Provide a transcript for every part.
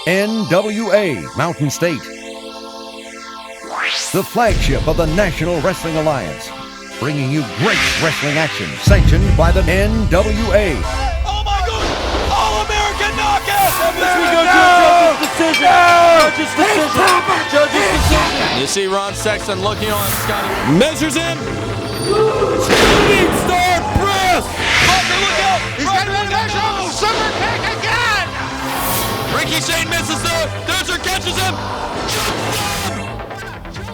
NWA Mountain State, the flagship of the National Wrestling Alliance, bringing you great wrestling action sanctioned by the NWA. Oh my God! All-American knockout! Judge's decision. Judge's decision. You see Ron Sexton looking on Scotty. Measures in. Shooting star press. Parker, look out! He's got one measure. Super kick again. Ricky Shane misses though. Dozer catches him.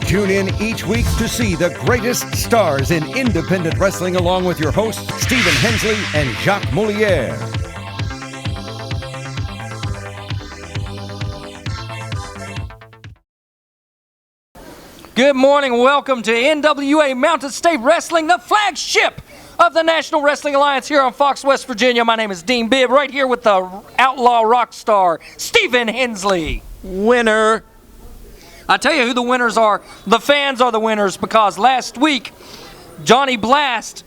Tune in each week to see the greatest stars in independent wrestling along with your hosts, Stephen Hensley and Jacques Moliere. Good morning. Welcome to NWA Mountain State Wrestling, the flagship of the National Wrestling Alliance here on Fox, West Virginia. My name is Dean Bibb, right here with the outlaw rock star, Stephen Hensley. Winner. I tell you who the winners are. The fans are the winners because last week, Johnny Blast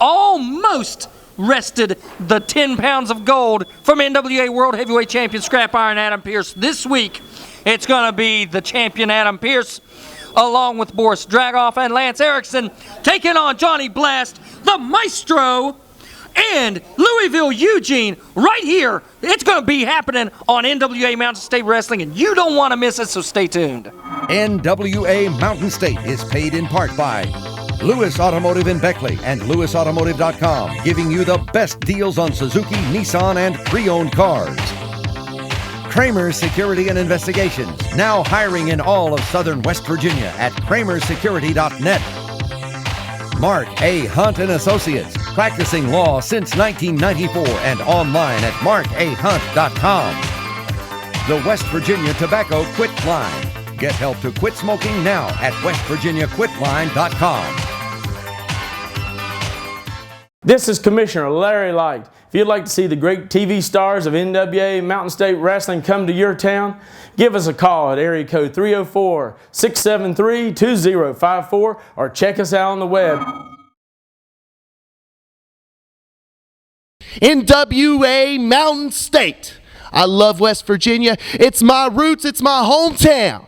almost wrested the 10 pounds of gold from NWA World Heavyweight Champion Scrap Iron Adam Pearce. This week, it's going to be the champion Adam Pearce, along with Boris Dragoff and Lance Erickson, taking on Johnny Blast, the Maestro, and Louisville Eugene right here. It's going to be happening on NWA Mountain State Wrestling, and you don't want to miss it, so stay tuned. NWA Mountain State is paid in part by Lewis Automotive in Beckley and LewisAutomotive.com, giving you the best deals on Suzuki, Nissan, and pre-owned cars. Kramer Security and Investigations, now hiring in all of southern West Virginia at kramersecurity.net. Mark A. Hunt and Associates, practicing law since 1994 and online at markahunt.com. The West Virginia Tobacco Quit Line. Get help to quit smoking now at westvirginiaquitline.com. This is Commissioner Larry Light. If you'd like to see the great TV stars of NWA Mountain State Wrestling come to your town, give us a call at area code 304-673-2054 or check us out on the web. NWA Mountain State. I love West Virginia. It's my roots. It's my hometown.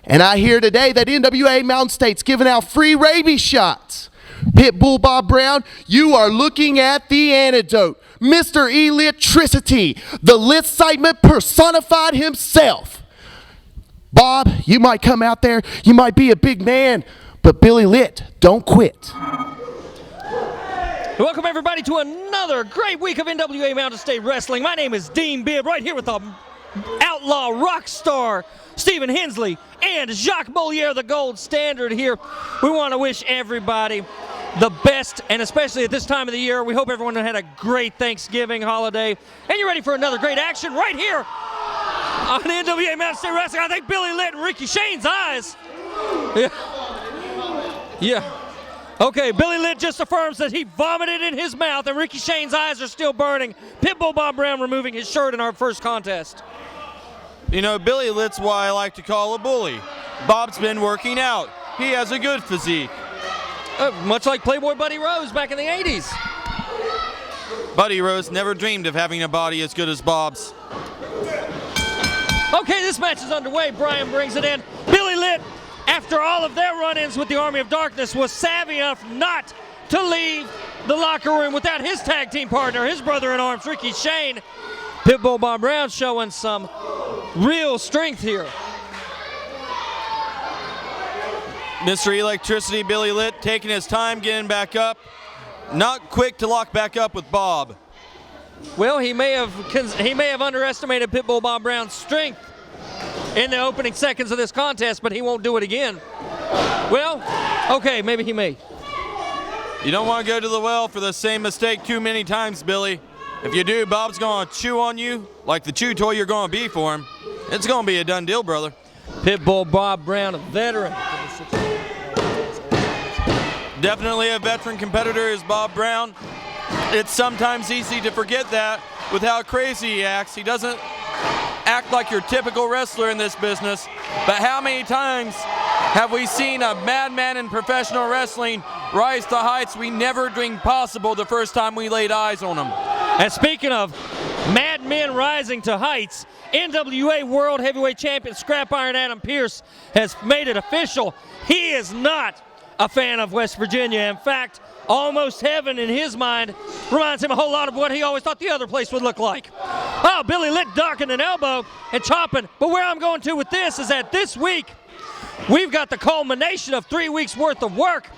And I hear today that NWA Mountain State's giving out free rabies shots. Pitbull Bob Brown, you are looking at the antidote. Mr. Electricity, the Litcitement personified himself. Bob, you might come out there, you might be a big man, but Billy Lit, don't quit. Welcome, everybody, to another great week of NWA Mountain State Wrestling. My name is Dean Bibb, right here with the outlaw rock star, Stephen Hensley, and Jacques Moliere, the gold standard here. We want to wish everybody the best, and especially at this time of the year, we hope everyone had a great Thanksgiving holiday, and you're ready for another great action right here on NWA Mountain State Wrestling. I think Billy Lit and Ricky Shane's eyes. Yeah. Okay, Billy Lit just affirms that he vomited in his mouth, and Ricky Shane's eyes are still burning. Pitbull Bob Brown removing his shirt in our first contest. You know, Billy Lit's why I like to call a bully. Bob's been working out. He has a good physique. Much like Playboy Buddy Rose back in the 80s. Buddy Rose never dreamed of having a body as good as Bob's. Okay, this match is underway. Brian brings it in. Billy Lit, after all of their run-ins with the Army of Darkness, was savvy enough not to leave the locker room without his tag team partner, his brother-in-arms, Ricky Shane. Pitbull Bob Brown showing some real strength here. Mr. Electricity, Billy Lit, taking his time getting back up. Not quick to lock back up with Bob. Well, he may have underestimated Pitbull Bob Brown's strength in the opening seconds of this contest, but he won't do it again. Well, okay, maybe he may. You don't want to go to the well for the same mistake too many times, Billy. If you do, Bob's going to chew on you like the chew toy you're going to be for him. It's going to be a done deal, brother. Pitbull Bob Brown, a veteran. Definitely a veteran competitor is Bob Brown. It's sometimes easy to forget that with how crazy he acts. He doesn't act like your typical wrestler in this business, but how many times have we seen a madman in professional wrestling rise to heights we never dreamed possible the first time we laid eyes on him? And speaking of Mad Men rising to heights. NWA World Heavyweight Champion Scrap Iron Adam Pearce has made it official. He is not a fan of West Virginia. In fact, almost heaven in his mind reminds him a whole lot of what he always thought the other place would look like. Oh, Billy Litt ducking an elbow and chopping. But where I'm going to with this is that this week, we've got the culmination of 3 weeks worth of work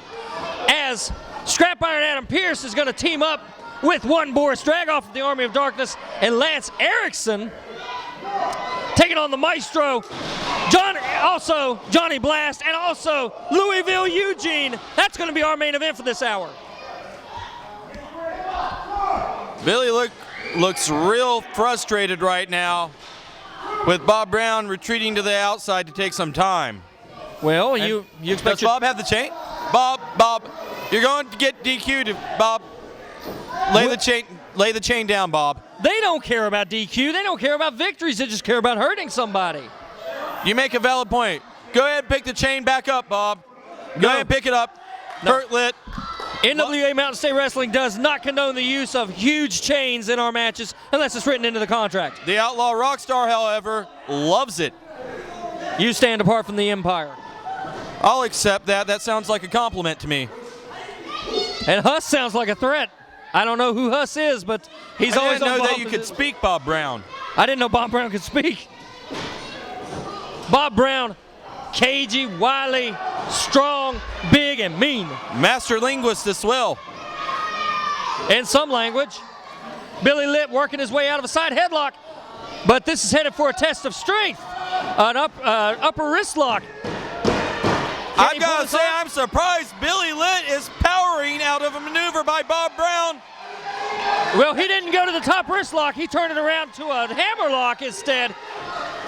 as Scrap Iron Adam Pearce is going to team up with one Boris Dragoff of the Army of Darkness and Lance Erickson taking on the Maestro, Johnny Blast, and also Louisville Eugene. That's going to be our main event for this hour. Billy looks real frustrated right now with Bob Brown retreating to the outside to take some time. Well, you expect Does Bob have the chain? Bob, you're going to get DQ'd, Bob. Lay the chain down, Bob. They don't care about DQ. They don't care about victories. They just care about hurting somebody. You make a valid point. Go ahead and pick the chain back up, Bob. Go ahead and pick it up. No. Hurt Lit. NWA Mountain State Wrestling does not condone the use of huge chains in our matches unless it's written into the contract. The Outlaw Rockstar, however, loves it. You stand apart from the Empire. I'll accept that. That sounds like a compliment to me. And Huss sounds like a threat. I don't know who Huss is, but he's always on I didn't know Bob that you could speak, Bob Brown. I didn't know Bob Brown could speak. Bob Brown, cagey, wily, strong, big, and mean. Master linguist as well. In some language. Billy Litt working his way out of a side headlock, but this is headed for a test of strength. An upper wrist lock. I've got to say, I'm surprised Billy Litt is powering out of a maneuver by Bob Brown. Well, he didn't go to the top wrist lock. He turned it around to a hammer lock instead.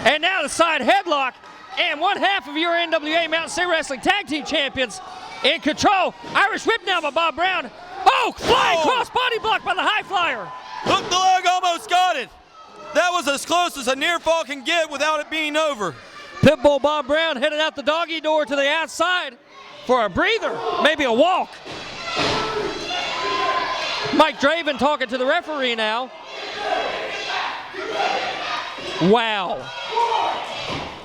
And now the side headlock. And one half of your NWA Mountain State Wrestling Tag Team Champions in control. Irish whip now by Bob Brown. Oh, flying cross body block by the high flyer. Hook the leg, almost got it. That was as close as a near fall can get without it being over. Pitbull Bob Brown headed out the doggy door to the outside for a breather, maybe a walk. Mike Draven talking to the referee now. Wow.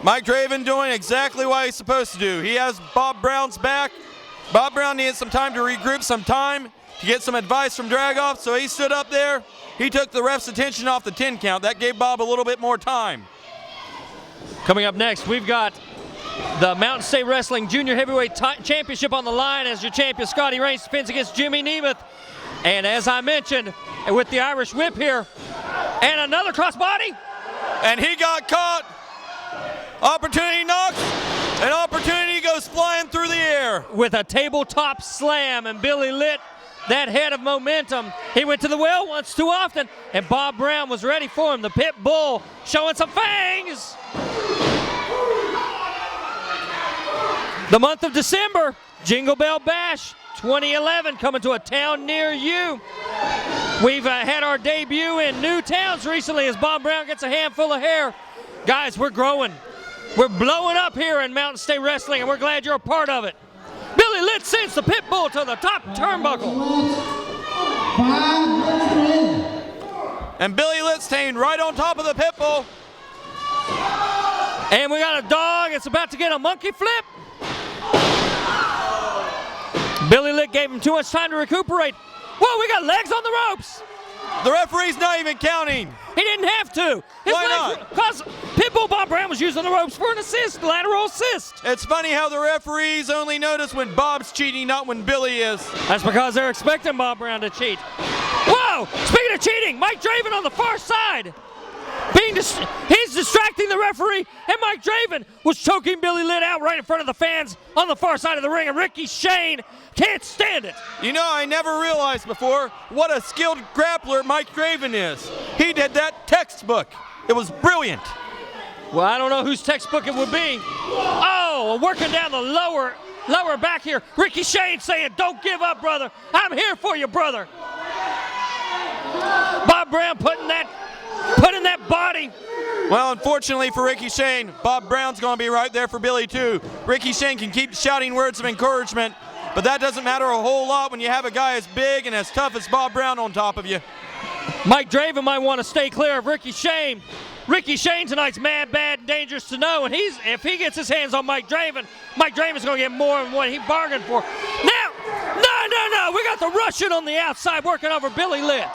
Mike Draven doing exactly what he's supposed to do. He has Bob Brown's back. Bob Brown needed some time to regroup, some time to get some advice from Dragoff, so he stood up there. He took the ref's attention off the 10 count. That gave Bob a little bit more time. Coming up next, we've got the Mountain State Wrestling Junior Heavyweight Championship on the line as your champion Scotty Reigns defends against Jimmy Nemeth. And as I mentioned, with the Irish whip here, and another crossbody. And he got caught. Opportunity knocks, and opportunity goes flying through the air. With a tabletop slam, and Billy Litt, that head of momentum. He went to the well once too often, and Bob Brown was ready for him. The pit bull showing some fangs. The month of December, Jingle Bell Bash 2011 coming to a town near you. We've had our debut in new towns recently as Bob Brown gets a handful of hair. Guys, we're growing. We're blowing up here in Mountain State Wrestling, and we're glad you're a part of it. Billy Litt sends the pit bull to the top turnbuckle. And Billy Litt staying right on top of the pit bull. And we got a dog. It's about to get a monkey flip. Billy Litt gave him too much time to recuperate. Whoa, we got legs on the ropes. The referee's not even counting. He didn't have to. Why not? Because Pitbull Bob Brown was using the ropes for an assist, lateral assist. It's funny how the referees only notice when Bob's cheating, not when Billy is. That's because they're expecting Bob Brown to cheat. Whoa! Speaking of cheating, Mike Draven on the far side. He's distracting the referee, and Mike Draven was choking Billy Litt out right in front of the fans on the far side of the ring, and Ricky Shane can't stand it. You know, I never realized before what a skilled grappler Mike Draven is. He did that textbook. It was brilliant. Well, I don't know whose textbook it would be. Oh, working down the lower back here. Ricky Shane saying, "Don't give up, brother. I'm here for you, brother." Bob Brown putting that body. Well, unfortunately for Ricky Shane, Bob Brown's going to be right there for Billy, too. Ricky Shane can keep shouting words of encouragement, but that doesn't matter a whole lot when you have a guy as big and as tough as Bob Brown on top of you. Mike Draven might want to stay clear of Ricky Shane. Ricky Shane tonight's mad, bad, and dangerous to know, and if he gets his hands on Mike Draven's going to get more than what he bargained for. Now, no, we got the Russian on the outside working over Billy Litt.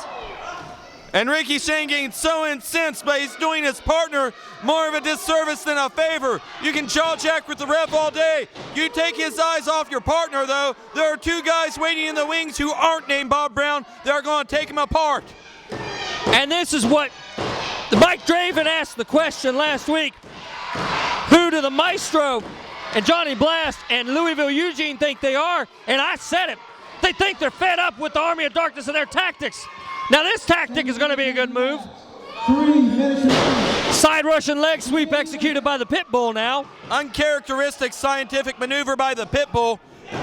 And Ricky Shane getting so incensed, but he's doing his partner more of a disservice than a favor. You can jaw jack with the ref all day. You take his eyes off your partner, though. There are two guys waiting in the wings who aren't named Bob Brown. They're going to take him apart. And this is what Mike Draven asked the question last week. Who do the Maestro and Johnny Blast and Louisville Eugene think they are? And I said it. They think they're fed up with the Army of Darkness and their tactics. Now this tactic is going to be a good move. Side Russian leg sweep executed by the Pitbull now. Uncharacteristic scientific maneuver by the Pitbull.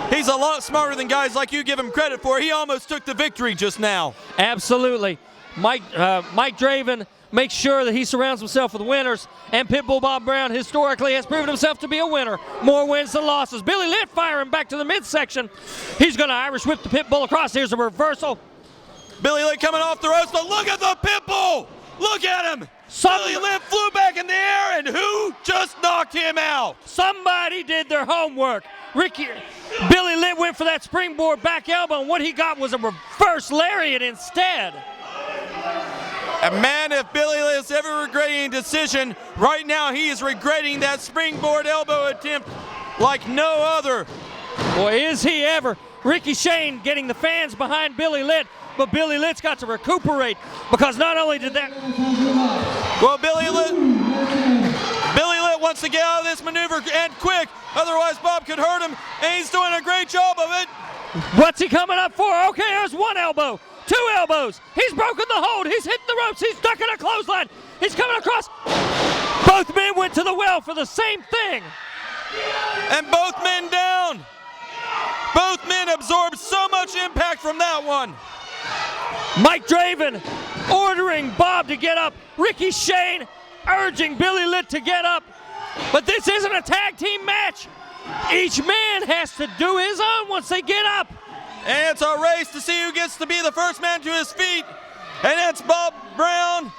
He's a lot smarter than guys like you give him credit for. He almost took the victory just now. Absolutely. Mike Draven makes sure that he surrounds himself with winners, and Pitbull Bob Brown historically has proven himself to be a winner. More wins than losses. Billy Litt firing back to the midsection. He's going to Irish whip the Pitbull across. Here's a reversal. Billy Litt coming off the ropes, but look at the Pitbull! Look at him! Billy Litt flew back in the air, and who just knocked him out? Somebody did their homework. Billy Litt went for that springboard back elbow, and what he got was a reverse lariat instead. And man, if Billy Litt is ever regretting a decision, right now he is regretting that springboard elbow attempt like no other. Boy, is he ever. Ricky Shane getting the fans behind Billy Litt, but Billy Litt's got to recuperate, because not only did that... Well, Billy Litt wants to get out of this maneuver and quick, otherwise Bob could hurt him, and he's doing a great job of it. What's he coming up for? Okay, there's one elbow, two elbows. He's broken the hold. He's hitting the ropes. He's ducking a clothesline. He's coming across. Both men went to the well for the same thing. And both men down. Both men absorbed so much impact from that one. Mike Draven ordering Bob to get up. Ricky Shane urging Billy Litt to get up. But this isn't a tag team match. Each man has to do his own once they get up. And it's a race to see who gets to be the first man to his feet. And it's Bob Brown.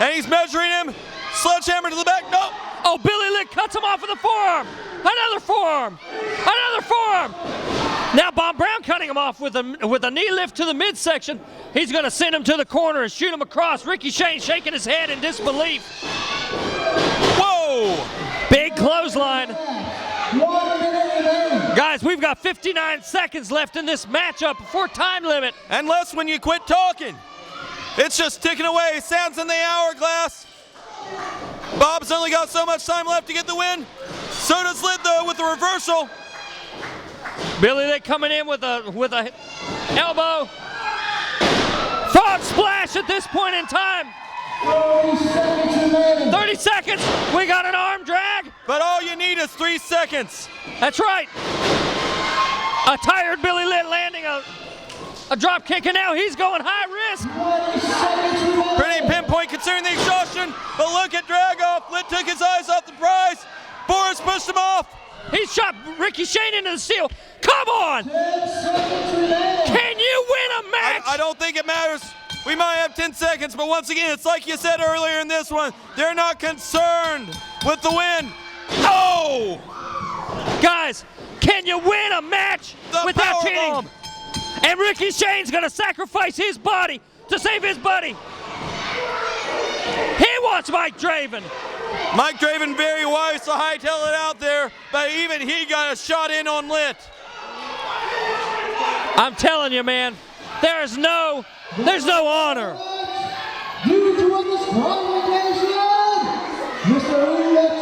And he's measuring him. Sledgehammer to the back. No. Oh, Billy Litt cuts him off with a forearm. Another forearm. Another forearm. Now Bob Brown cutting him off with a knee lift to the midsection. He's going to send him to the corner and shoot him across. Ricky Shane shaking his head in disbelief. Whoa! Big clothesline. Guys, we've got 59 seconds left in this matchup before time limit. And less when you quit talking. It's just ticking away. Sands in the hourglass. Bob's only got so much time left to get the win. So does Litt, though, with the reversal. Billy Litt coming in with a elbow. Frog splash at this point in time. 30 seconds. We got an arm drag. But all you need is 3 seconds. That's right. A tired Billy Litt landing a drop kick, and now he's going high risk. Pretty pinpoint considering the exhaustion, but look at drag-off. Litt took his eyes off the prize. Boris pushed him off. He shot Ricky Shane into the steel. Come on! Can you win a match? I don't think it matters. We might have 10 seconds, but once again, it's like you said earlier in this one. They're not concerned with the win. Oh! Guys, can you win a match without cheating? Bomb. And Ricky Shane's going to sacrifice his body to save his buddy. He wants Mike Draven. Mike Draven very wise to hightail it out there, but even he got a shot in on Litt. I'm telling you, man, there's no honor. Due to a disqualification, Mr. Billy Litt.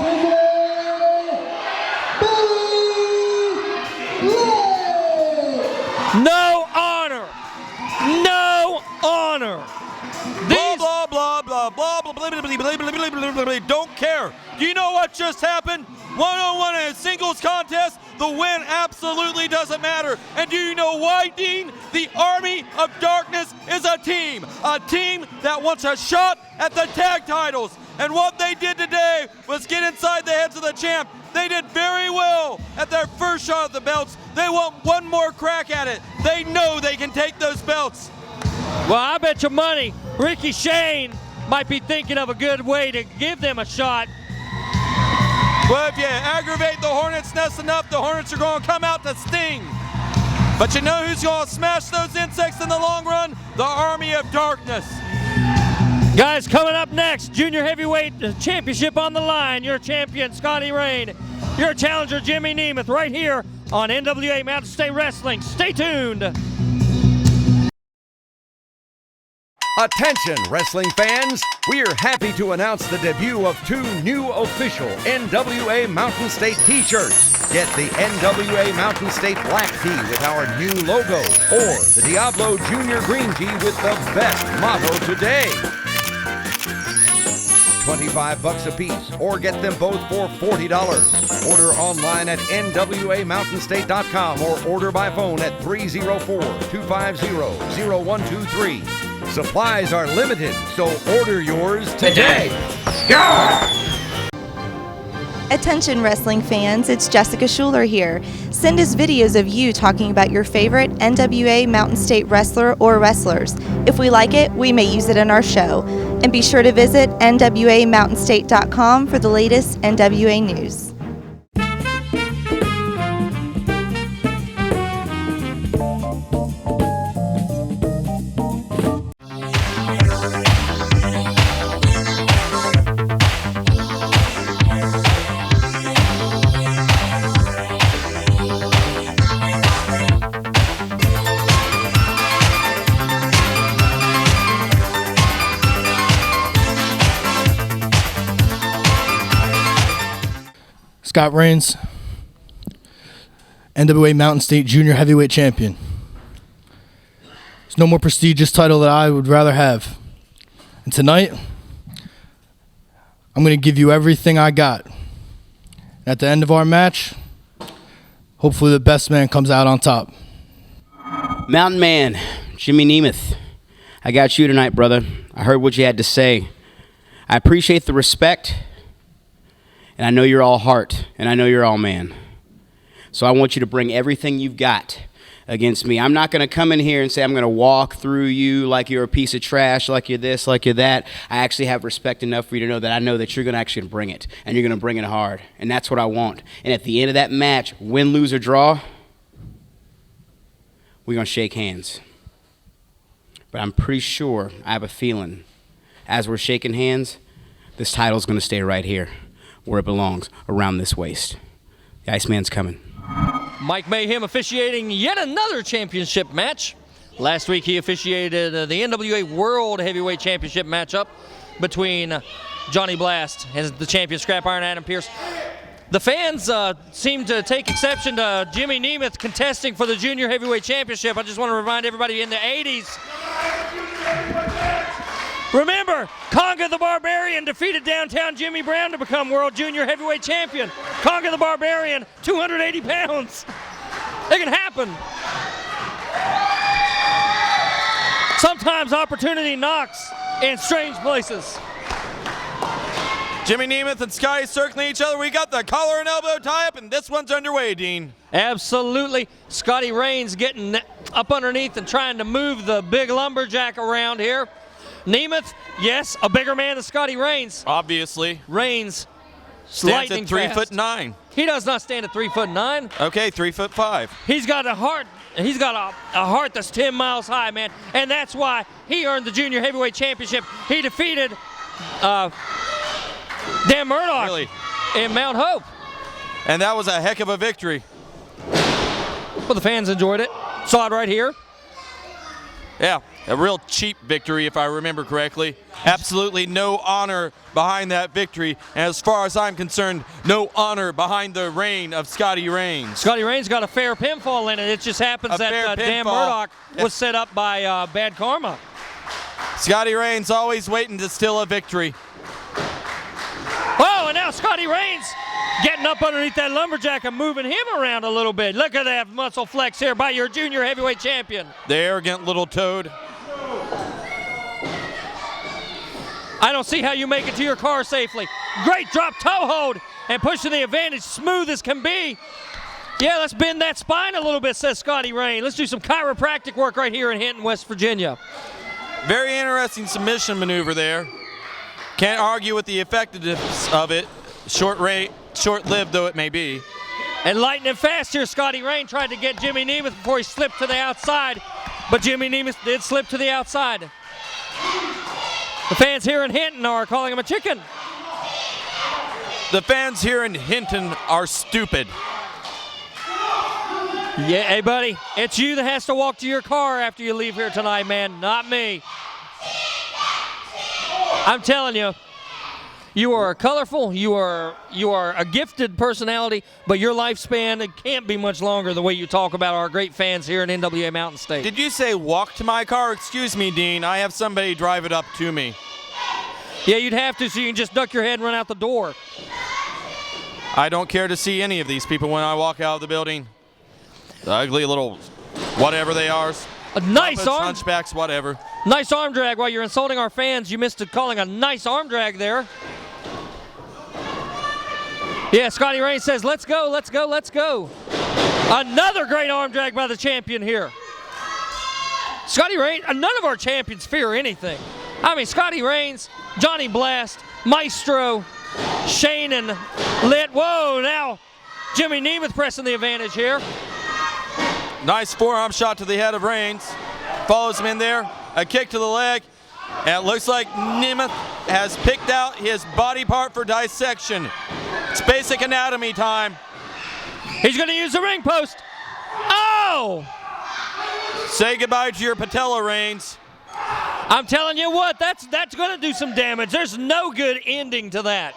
No honor. No honor. Blah, blah, blah, blah, blah, blah, blah, blah, blah, blah, blah, blah, blah, blah, blah. Don't care. Do you know what just happened? One-on-one in a singles contest, the win absolutely doesn't matter. And do you know why, Dean? The Army of Darkness is a team that wants a shot at the tag titles. And what they did today was get inside the heads of the champ. They did very well at their first shot at the belts. They want one more crack at it. They know they can take those belts. Well, I bet your money Ricky Shane might be thinking of a good way to give them a shot. Well, if you aggravate the Hornets' nest enough, the Hornets are going to come out to sting. But you know who's going to smash those insects in the long run? The Army of Darkness. Guys, coming up next, Junior Heavyweight Championship on the line. Your champion, Scotty Rain. Your challenger, Jimmy Nemeth, right here on NWA Mountain State Wrestling. Stay tuned. Attention, wrestling fans! We are happy to announce the debut of 2 new official NWA Mountain State t-shirts. Get the NWA Mountain State black tee with our new logo, or the Diablo Junior green tee with the best motto today. $25 a piece, or get them both for $40. Order online at NWAMountainState.com or order by phone at 304-250-0123. Supplies are limited, so order yours today. Go! Attention wrestling fans, it's Jessica Schuler here. Send us videos of you talking about your favorite NWA Mountain State wrestler or wrestlers. If we like it, we may use it in our show. And be sure to visit NWAMountainState.com for the latest NWA news. Scott Rains, NWA Mountain State Junior Heavyweight Champion. There's no more prestigious title that I would rather have. And tonight, I'm going to give you everything I got. At the end of our match, hopefully the best man comes out on top. Mountain Man, Jimmy Nemeth, I got you tonight, brother. I heard what you had to say. I appreciate the respect. And I know you're all heart, and I know you're all man. So I want you to bring everything you've got against me. I'm not going to come in here and say I'm going to walk through you like you're a piece of trash, like you're this, like you're that. I actually have respect enough for you to know that I know that you're going to actually bring it, and you're going to bring it hard. And that's what I want. And at the end of that match, win, lose, or draw, we're going to shake hands. But I'm pretty sure, I have a feeling, as we're shaking hands, this title's going to stay right here, where it belongs, around this waist. The Iceman's coming. Mike Mayhem officiating yet another championship match. Last week he officiated the NWA World Heavyweight Championship matchup between Johnny Blast and the champion Scrap Iron Adam Pearce. The fans seem to take exception to Jimmy Nemeth contesting for the Junior Heavyweight Championship. I just want to remind everybody in the 80s, remember, Conga the Barbarian defeated downtown Jimmy Brown to become World Junior Heavyweight Champion. Conga the Barbarian, 280 pounds. It can happen. Sometimes opportunity knocks in strange places. Jimmy Nemeth and Scotty circling each other. We got the collar and elbow tie-up, and this one's underway, Dean. Absolutely. Scotty Rains getting up underneath and trying to move the big lumberjack around here. Nemeth, yes, a bigger man than Scotty Rains. Obviously. Rains, stands lightning at fast. 3'9". He does not stand at 3'9". Okay, 3'5". He's got a heart. He's got a heart that's 10 miles high, man, and that's why he earned the Junior Heavyweight Championship. He defeated Dan Murdoch in Mount Hope. And that was a heck of a victory. Well, the fans enjoyed it. Saw it right here. Yeah, a real cheap victory, if I remember correctly. Absolutely no honor behind that victory. And as far as I'm concerned, no honor behind the reign of Scotty Rains. Scotty Rains got a fair pinfall in it. It just happens that Dan Murdoch was set up by Bad Karma. Scotty Rains always waiting to steal a victory. Oh, and now Scotty Rains getting up underneath that lumberjack and moving him around a little bit. Look at that muscle flex here by your Junior Heavyweight Champion. The arrogant little toad. I don't see how you make it to your car safely. Great drop toe hold and pushing the advantage smooth as can be. Yeah, let's bend that spine a little bit, says Scotty Rain. Let's do some chiropractic work right here in Hinton, West Virginia. Very interesting submission maneuver there. Can't argue with the effectiveness of it, short-lived though it may be. And lightning fast here, Scotty Rain tried to get Jimmy Nemeth before he slipped to the outside, but Jimmy Nemeth did slip to the outside. The fans here in Hinton are calling him a chicken. The fans here in Hinton are stupid. Yeah, hey buddy, it's you that has to walk to your car after you leave here tonight, man, not me. I'm telling you, you are colorful, you are a gifted personality, but your lifespan, it can't be much longer the way you talk about our great fans here in NWA Mountain State. Did you say walk to my car? Excuse me, Dean, I have somebody drive it up to me. Yeah, you'd have to, so you can just duck your head and run out the door. I don't care to see any of these people when I walk out of the building. The ugly little whatever they are. A nice arm. Hunchbacks, whatever. Nice arm drag. While you're insulting our fans, you missed calling a nice arm drag there. Yeah, Scotty Rain says, let's go, let's go, let's go. Another great arm drag by the champion here. Scotty Rain, none of our champions fear anything. I mean, Scotty Rains, Johnny Blast, Maestro, Shane, and Lit. Whoa, now Jimmy Nemeth pressing the advantage here. Nice forearm shot to the head of Reigns. Follows him in there. A kick to the leg. And it looks like Nemeth has picked out his body part for dissection. It's basic anatomy time. He's going to use the ring post. Oh! Say goodbye to your patella, Reigns. I'm telling you what, that's going to do some damage. There's no good ending to that.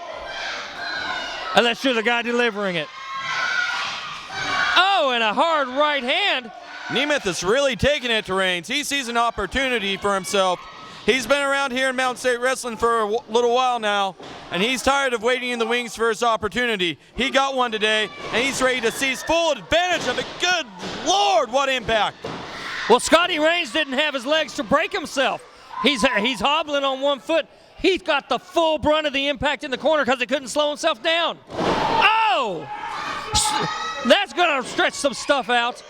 Unless you're the guy delivering it. Oh, and a hard right hand. Nemeth is really taking it to Reigns. He sees an opportunity for himself. He's been around here in Mountain State Wrestling for a little while now, and he's tired of waiting in the wings for his opportunity. He got one today, and he's ready to seize full advantage of it. Good Lord, what impact. Well, Scotty Rains didn't have his legs to break himself. He's hobbling on one foot. He's got the full brunt of the impact in the corner because he couldn't slow himself down. Oh! That's going to stretch some stuff out.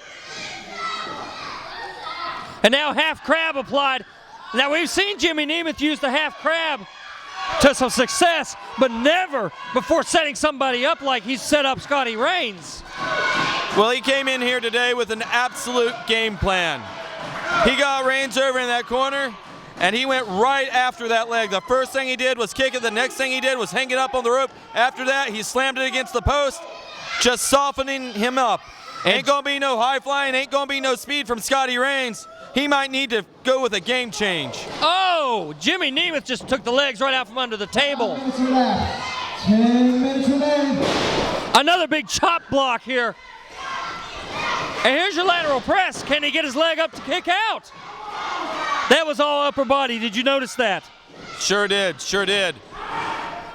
And now half crab applied. Now we've seen Jimmy Nemeth use the half crab to some success, but never before setting somebody up like he's set up Scotty Rains. Well, he came in here today with an absolute game plan. He got Reigns over in that corner, and he went right after that leg. The first thing he did was kick it. The next thing he did was hang it up on the rope. After that, he slammed it against the post, just softening him up. Ain't gonna be no high flying, ain't gonna be no speed from Scotty Rains. He might need to go with a game change. Oh, Jimmy Nemeth just took the legs right out from under the table. 10 minutes remaining. Another big chop block here. And here's your lateral press. Can he get his leg up to kick out? That was all upper body. Did you notice that? Sure did, sure did.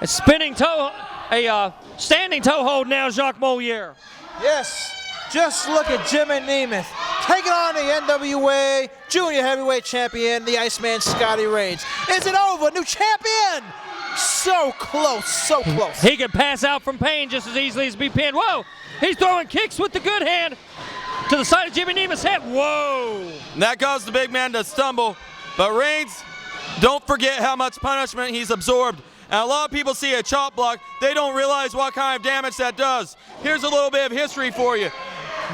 A spinning toe, a standing toe hold now, Jacques Moliere. Yes, just look at Jimmy Nemeth taking on the NWA Junior Heavyweight Champion, the Iceman Scotty Rains. Is it over? New champion! So close, so close. He could pass out from pain just as easily as be pinned. Whoa! He's throwing kicks with the good hand to the side of Jimmy Nemeth's head. Whoa! And that caused the big man to stumble. But Reigns, don't forget how much punishment he's absorbed. And a lot of people see a chop block, they don't realize what kind of damage that does. Here's a little bit of history for you.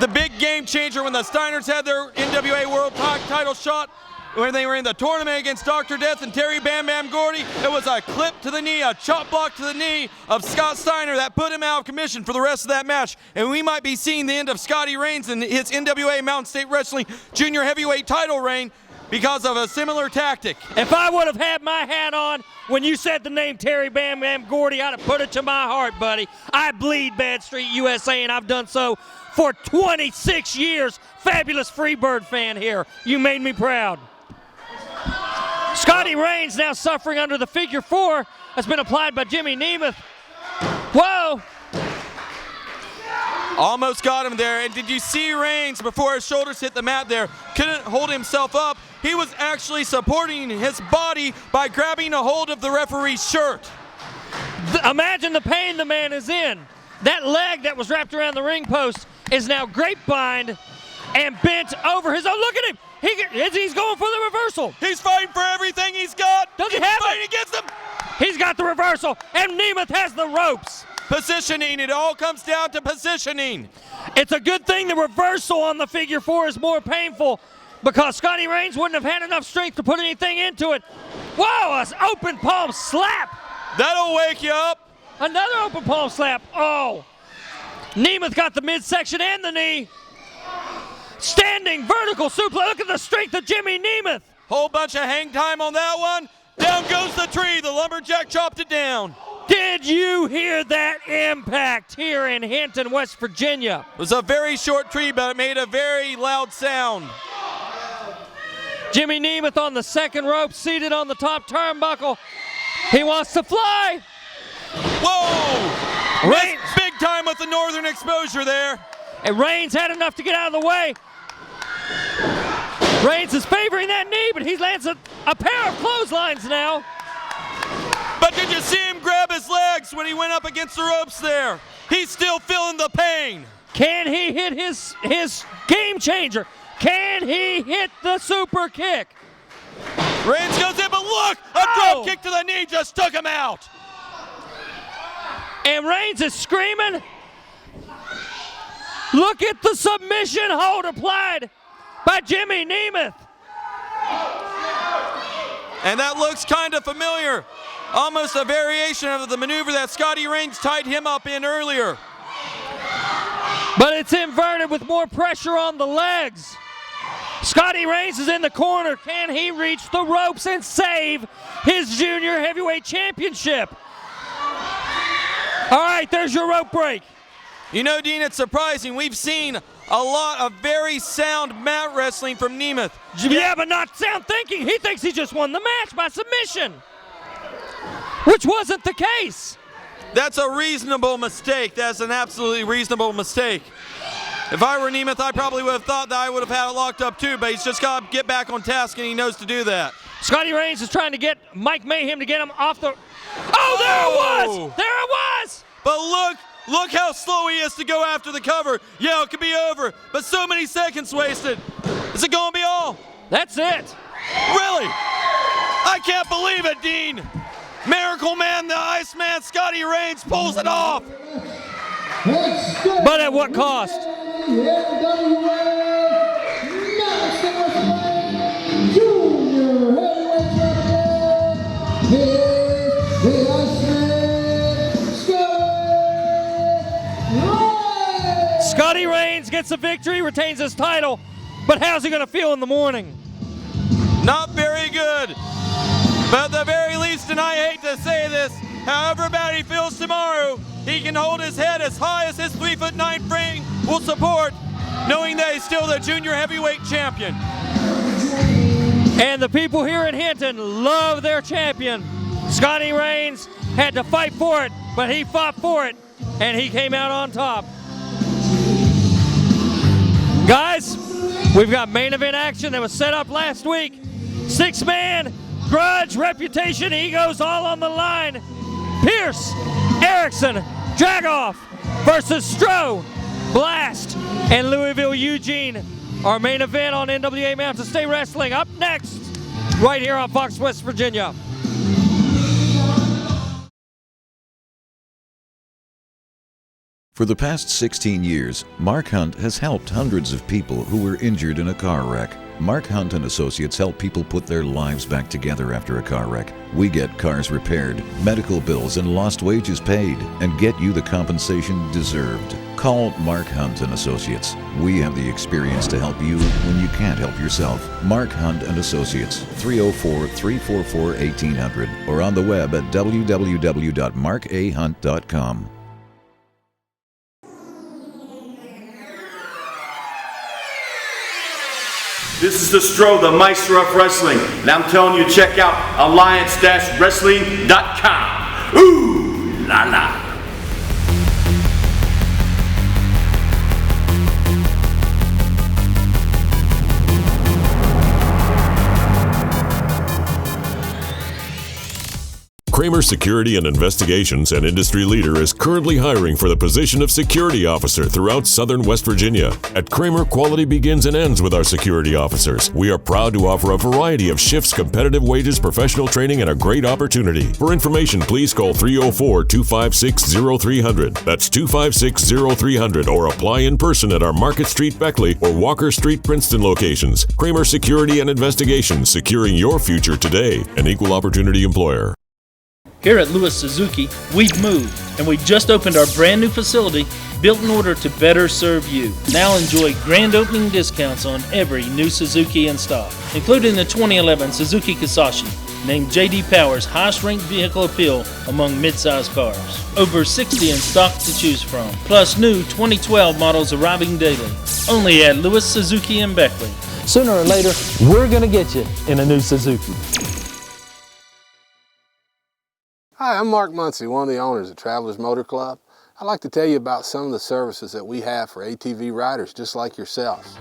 The big game changer when the Steiners had their NWA World title shot, when they were in the tournament against Dr. Death and Terry Bam Bam Gordy, it was a clip to the knee, a chop block to the knee of Scott Steiner that put him out of commission for the rest of that match. And we might be seeing the end of Scotty Rains and his NWA Mountain State Wrestling Junior Heavyweight title reign because of a similar tactic. If I would have had my hat on when you said the name Terry Bam Bam Gordy, I'd have put it to my heart, buddy. I bleed Bad Street USA, and I've done so for 26 years. Fabulous Freebird fan here. You made me proud. Scotty Rains now suffering under the figure four that's been applied by Jimmy Nemeth. Whoa! Almost got him there. And did you see Reigns before his shoulders hit the mat there? Couldn't hold himself up. He was actually supporting his body by grabbing a hold of the referee's shirt. Imagine the pain the man is in. That leg that was wrapped around the ring post is now grapevine and bent over his own. Look at him. He's going for the reversal. He's fighting for everything he's got. Does he have fighting it? against him. He's got the reversal, and Nemeth has the ropes. Positioning. It all comes down to positioning. It's a good thing the reversal on the figure 4 is more painful because Scotty Reigns wouldn't have had enough strength to put anything into it. Whoa, an open palm slap. That'll wake you up. Another open palm slap. Oh. Nemeth got the midsection and the knee. Standing vertical suplex. Look at the strength of Jimmy Nemeth. Whole bunch of hang time on that one. Down goes the tree. The lumberjack chopped it down. Did you hear that impact here in Hinton, West Virginia? It was a very short tree, but it made a very loud sound. Jimmy Nemeth on the second rope, seated on the top turnbuckle. He wants to fly. Whoa! Reigns. Big time with the northern exposure there. And Reigns had enough to get out of the way. Reigns is favoring that knee, but he lands a pair of clotheslines now. But did you see him grab his legs when he went up against the ropes there? He's still feeling the pain. Can he hit his game changer? Can he hit the super kick? Reigns goes in, but look! A drop kick to the knee just took him out. And Reigns is screaming. Look at the submission hold applied by Jimmy Nemeth. And that looks kind of familiar. Almost a variation of the maneuver that Scotty Reigns tied him up in earlier. But it's inverted with more pressure on the legs. Scotty Reigns is in the corner. Can he reach the ropes and save his junior heavyweight championship? All right, there's your rope break. You know, Dean, it's surprising. We've seen a lot of very sound mat wrestling from Nemeth. Yeah, but not sound thinking. He thinks he just won the match by submission, which wasn't the case. That's a reasonable mistake. That's an absolutely reasonable mistake. If I were Nemeth, I probably would have thought that I would have had it locked up too, but he's just got to get back on task, and he knows to do that. Scotty Reigns is trying to get Mike Mayhem to get him off the... Oh, there it was! There it was! But look how slow he is to go after the cover. Yeah, it could be over, but so many seconds wasted. Is it going to be all? That's it. Really? I can't believe it, Dean. Miracle Man, the Iceman, Scotty Reigns pulls it off. But at what cost? Scotty Reigns gets a victory, retains his title, but how's he going to feel in the morning? Not very good. But at the very least, and I hate to say this, however bad he feels tomorrow, he can hold his head as high as his 3'9" frame will support, knowing that he's still the junior heavyweight champion. And the people here in Hinton love their champion. Scotty Reigns had to fight for it, but he fought for it, and he came out on top. Guys, we've got main event action that was set up last week. 6-man, grudge, reputation, egos all on the line. Pierce, Erickson, Dragoff versus Stroh, Blast, and Louisville Eugene. Our main event on NWA Mountain State Wrestling up next, right here on Fox West Virginia. For the past 16 years, Mark Hunt has helped hundreds of people who were injured in a car wreck. Mark Hunt and Associates help people put their lives back together after a car wreck. We get cars repaired, medical bills and lost wages paid, and get you the compensation deserved. Call Mark Hunt and Associates. We have the experience to help you when you can't help yourself. Mark Hunt and Associates, 304-344-1800, or on the web at www.markahunt.com. This is the Stroh, the Meister of Wrestling, and I'm telling you, check out alliance-wrestling.com. Ooh la la. Kramer Security and Investigations, an industry leader, is currently hiring for the position of security officer throughout southern West Virginia. At Kramer, quality begins and ends with our security officers. We are proud to offer a variety of shifts, competitive wages, professional training, and a great opportunity. For information, please call 304-256-0300. That's 256-0300, or apply in person at our Market Street Beckley or Walker Street Princeton locations. Kramer Security and Investigations, securing your future today. An equal opportunity employer. Here at Lewis Suzuki, we've moved, and we just opened our brand new facility built in order to better serve you. Now enjoy grand opening discounts on every new Suzuki in stock, including the 2011 Suzuki Kisashi, named J.D. Power's highest-ranked vehicle appeal among midsize cars. Over 60 in stock to choose from, plus new 2012 models arriving daily. Only at Lewis Suzuki in Beckley. Sooner or later, we're going to get you in a new Suzuki. Hi, I'm Mark Muncie, one of the owners of Travelers Motor Club. I'd like to tell you about some of the services that we have for ATV riders just like yourselves.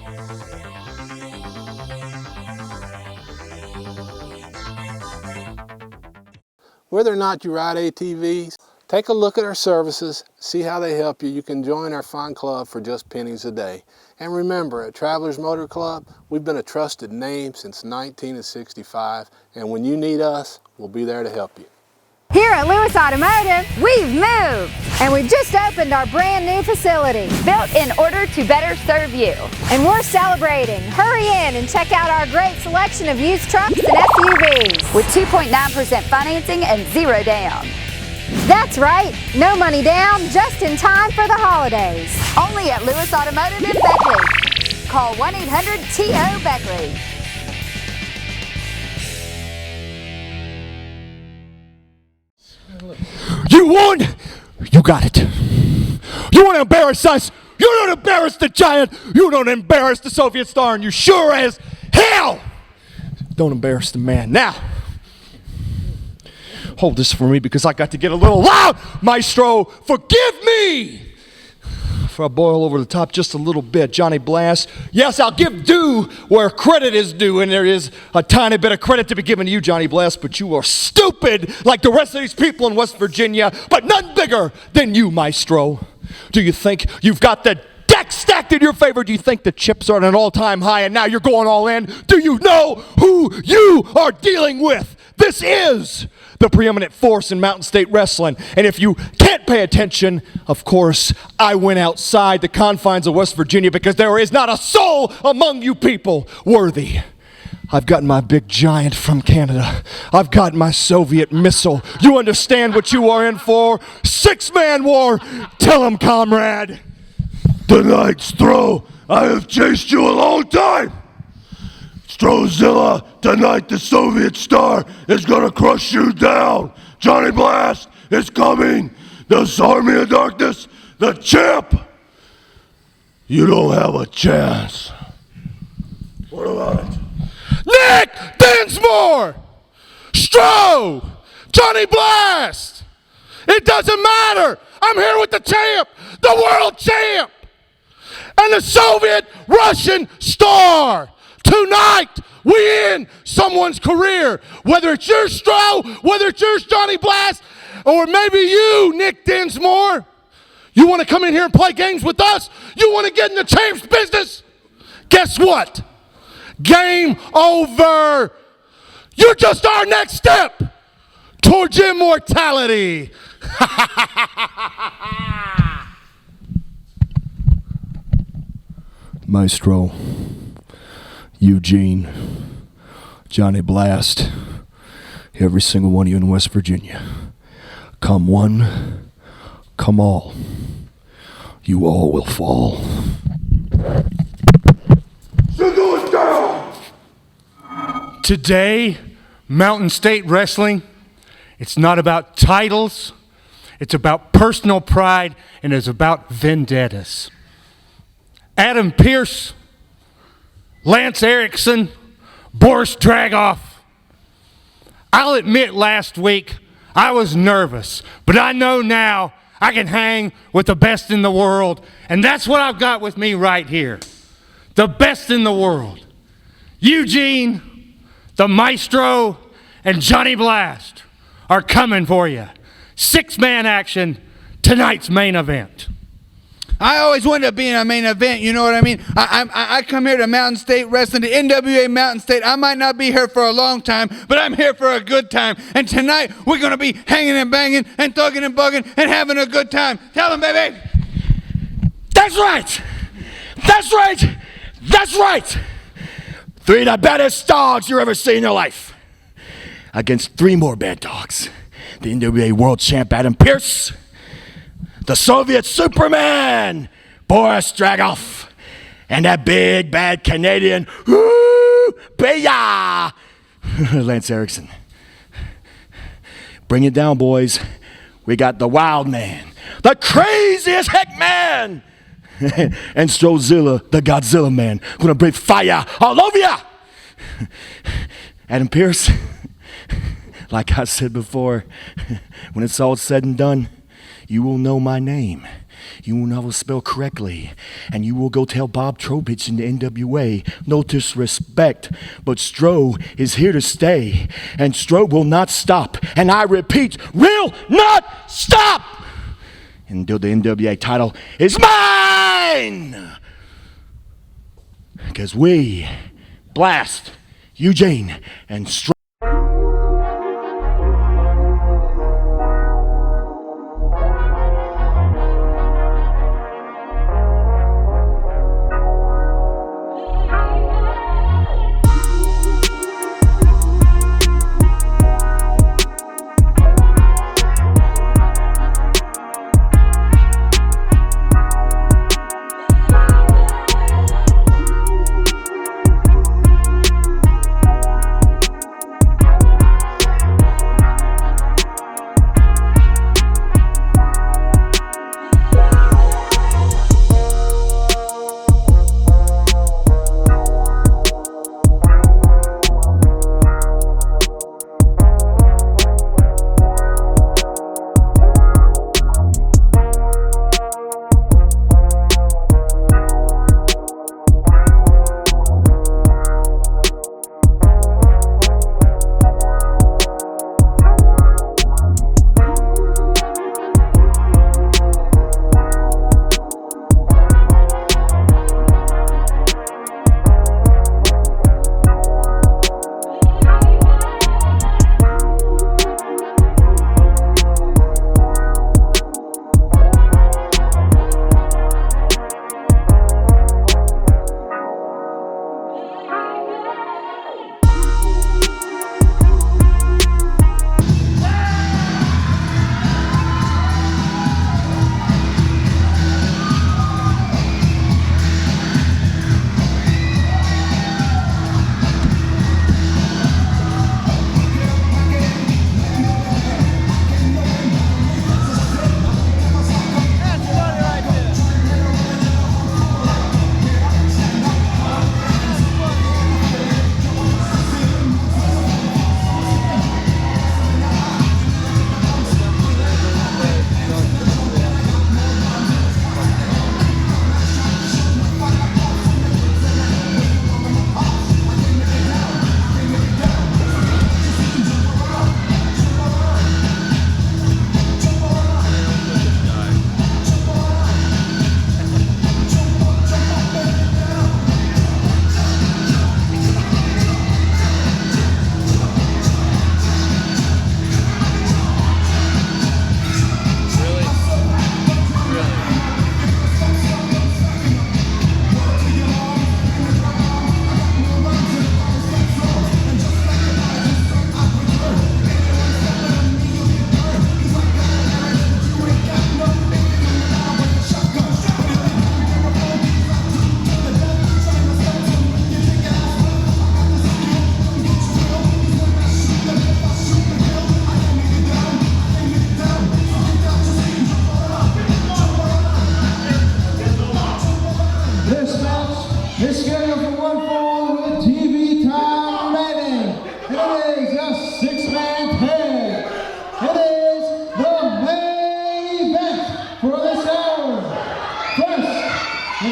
Whether or not you ride ATVs, take a look at our services, see how they help you. You can join our fine club for just pennies a day. And remember, at Travelers Motor Club, we've been a trusted name since 1965, and when you need us, we'll be there to help you. Here at Lewis Automotive, we've moved, and we've just opened our brand new facility, built in order to better serve you. And we're celebrating. Hurry in and check out our great selection of used trucks and SUVs with 2.9% financing and 0 down. That's right, no money down, just in time for the holidays. Only at Lewis Automotive in Beckley. Call 1-800-TO-BECKLEY. You won! You got it. You want to embarrass us? You don't embarrass the giant! You don't embarrass the Soviet star, and you sure as hell don't embarrass the man. Now, hold this for me because I got to get a little loud. Maestro, forgive me if I boil over the top just a little bit. Johnny Blast, yes, I'll give due where credit is due, and there is a tiny bit of credit to be given to you, Johnny Blast, but you are stupid like the rest of these people in West Virginia, but none bigger than you, Maestro. Do you think you've got the deck stacked in your favor? Do you think the chips are at an all-time high and now you're going all in? Do you know who you are dealing with? This is the preeminent force in Mountain State Wrestling. And if you can't pay attention, of course, I went outside the confines of West Virginia because there is not a soul among you people worthy. I've got my big giant from Canada. I've got my Soviet missile. You understand what you are in for? 6-man war. Tell him, comrade. Tonight's throw. I have chased you a long time. Strozilla, tonight the Soviet star is gonna crush you down. Johnny Blast is coming. This Army of Darkness, the champ. You don't have a chance. What about it? Nick Dinsmore! Stro! Johnny Blast! It doesn't matter. I'm here with the champ, the world champ, and the Soviet Russian star. Tonight, we end someone's career. Whether it's yours, Stro, whether it's yours, Johnny Blast, or maybe you, Nick Dinsmore. You want to come in here and play games with us? You want to get in the champ's business? Guess what? Game over. You're just our next step towards immortality. Maestro, Eugene, Johnny Blast, every single one of you in West Virginia. Come one, come all. You all will fall. Today, Mountain State Wrestling, it's not about titles, it's about personal pride, and it's about vendettas. Adam Pearce, Lance Erickson, Boris Dragoff. I'll admit last week I was nervous, but I know now I can hang with the best in the world, and that's what I've got with me right here. The best in the world. Eugene, the Maestro, and Johnny Blast. are coming for you. 6-man action, tonight's main event. I always wanted to be in a main event, you know what I mean? I come here to Mountain State Wrestling, to NWA Mountain State. I might not be here for a long time, but I'm here for a good time. And tonight, we're going to be hanging and banging and thugging and bugging and having a good time. Tell them, baby. That's right. That's right. That's right. 3 of the baddest dogs you ever seen in your life. Against 3 more bad dogs. The NWA World Champ Adam Pearce. The Soviet Superman, Boris Dragoff, and that big bad Canadian, Baya, Lance Erickson. Bring it down, boys. We got the Wild Man, the craziest heck man, and Strozilla, the Godzilla Man, gonna breathe fire all over ya. Adam Pearce, like I said before, when it's all said and done, you will know my name. You will know how to spell correctly. And you will go tell Bob Trowbridge in the NWA, no disrespect, but Stro is here to stay. And Stro will not stop. And I repeat, will not stop until the NWA title is mine. Because we blast Eugene and Stro.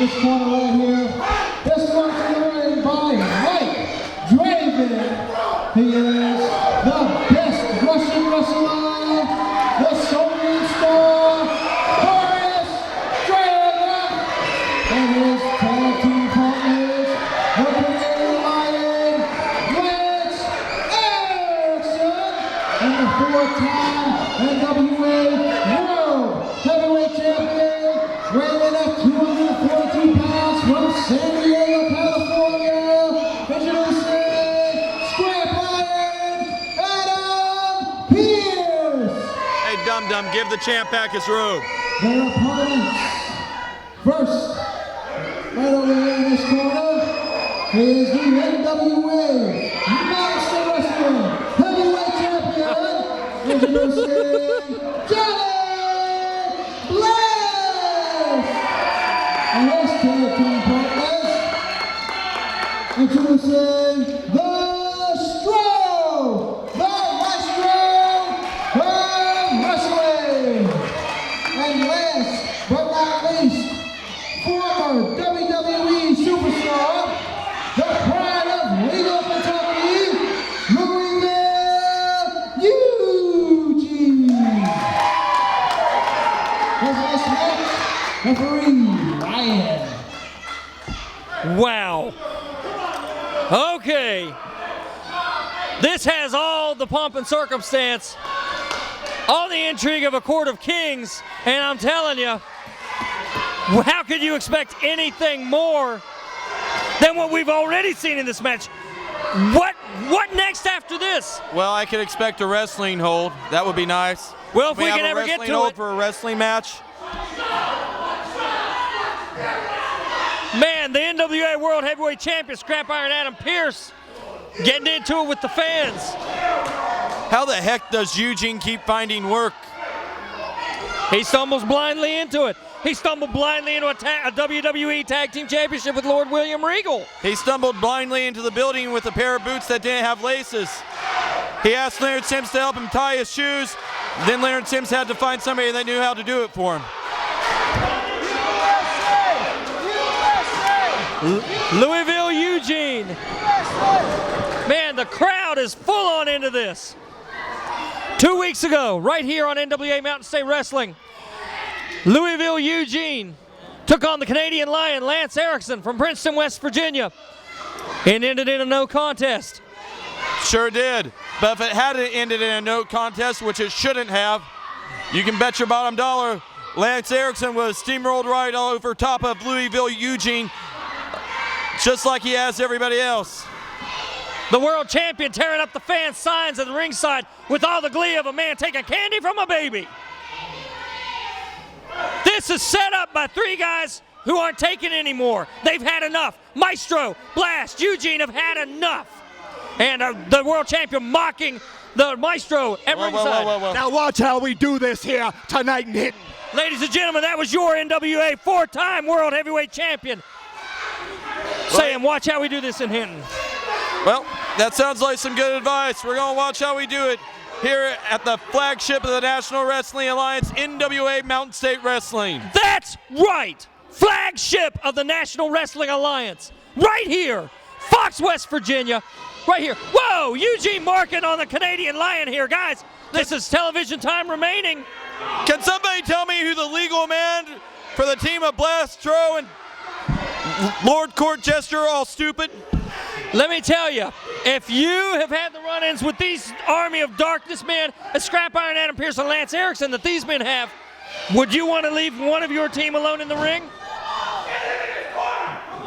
this corner right here. This one's written by Mike Draven. He is the best Russian wrestler weighing in at 242 pounds from San Diego, California, introducing Scrap Lion, Adam Pierce. Hey, Dum Dum, give the champ back his robe. Their opponents. First, right over here in this corner, is the NWA Mountain State Wrestling Heavyweight Champion, introducing Johnny Blaze. And his tag team partners, introducing the Maestro of Wrestling. And last but not least, former WWE superstar, the pride of Legal Kentucky, Louisville Eugene. His last match, referee Ryan. Wow. Okay. This has all the pomp and circumstance, all the intrigue of a court of kings, and I'm telling you, how could you expect anything more than what we've already seen in this match? What next after this? Well, I could expect a wrestling hold. That would be nice. Well, if we have can a ever get wrestling to hold it. for a wrestling match. Man, the NWA World Heavyweight Champion, Scrap Iron Adam Pierce, getting into it with the fans. How the heck does Eugene keep finding work? He stumbles blindly into it. He stumbled blindly into a WWE Tag Team Championship with Lord William Regal. He stumbled blindly into the building with a pair of boots that didn't have laces. He asked Leonard Sims to help him tie his shoes. Then Leonard Sims had to find somebody that knew how to do it for him. Louisville Eugene. Man, the crowd is full on into this. 2 weeks ago, right here on NWA Mountain State Wrestling, Louisville Eugene took on the Canadian Lion, Lance Erickson from Princeton, West Virginia, and ended in a no contest. Sure did. But if it hadn't ended in a no contest, which it shouldn't have, you can bet your bottom dollar Lance Erickson was steamrolled right all over top of Louisville Eugene, just like he has everybody else. The world champion tearing up the fan signs at the ringside with all the glee of a man taking candy from a baby. This is set up by three guys who aren't taking anymore. They've had enough. Maestro, Blast, Eugene have had enough. And the world champion mocking the Maestro at ringside. Whoa. Now watch how we do this here tonight in Hinton. Ladies and gentlemen, that was your NWA four-time world heavyweight champion saying, watch how we do this in Hinton. Well, that sounds like some good advice. We're going to watch how we do it here at the flagship of the National Wrestling Alliance, NWA Mountain State Wrestling. That's right. Flagship of the National Wrestling Alliance. Right here. Fox, West Virginia. Right here. Whoa, Eugene Markin on the Canadian Lion here. Guys, this is television time remaining. Can somebody tell me who the legal man for the team of Blastro and Lord Court Jester are all stupid? Let me tell you, if you have had the run-ins with these Army of Darkness men, Scrap Iron Adam Pierce and Lance Erickson that these men have, would you want to leave one of your team alone in the ring?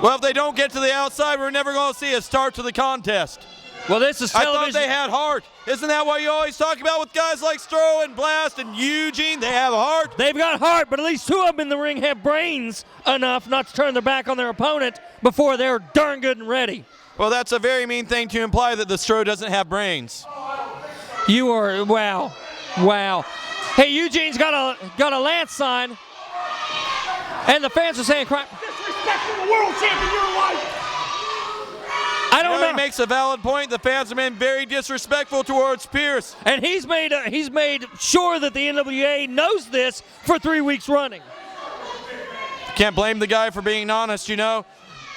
Well, if they don't get to the outside, we're never going to see a start to the contest. Well, this is television. I thought they had heart. Isn't that what you always talk about with guys like Stro and Blast and Eugene? They have heart. They've got heart, but at least two of them in the ring have brains enough not to turn their back on their opponent before they're darn good and ready. Well, that's a very mean thing to imply that the Stro doesn't have brains. You are, wow. Hey, Eugene's got a Lance sign, and the fans are saying, crap. Disrespecting the world champion in your life. I don't know. He makes a valid point. The fans have been very disrespectful towards Pierce. And he's made sure that the NWA knows this for 3 weeks running. Can't blame the guy for being honest, you know.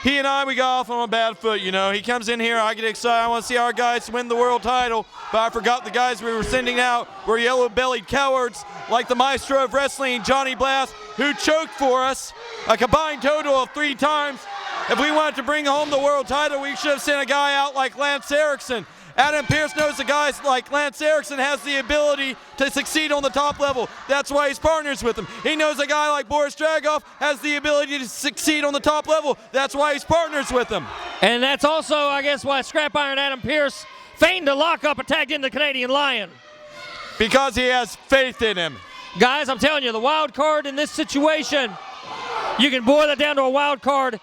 He and we got off on a bad foot, you know. He comes in here, I get excited, I want to see our guys win the world title, but I forgot the guys we were sending out were yellow-bellied cowards like the Maestro of Wrestling, Johnny Blast, who choked for us a combined total of 3 times. If we wanted to bring home the world title, we should have sent a guy out like Lance Erickson. Adam Pearce knows the guys like Lance Erickson has the ability to succeed on the top level. That's why he's partners with him. He knows a guy like Boris Dragoff has the ability to succeed on the top level. That's why he's partners with him. And that's also, I guess, why Scrap Iron Adam Pearce feigned a lockup attack in the Canadian Lion. Because he has faith in him. Guys, I'm telling you, the wild card in this situation, you can boil it down to a wild card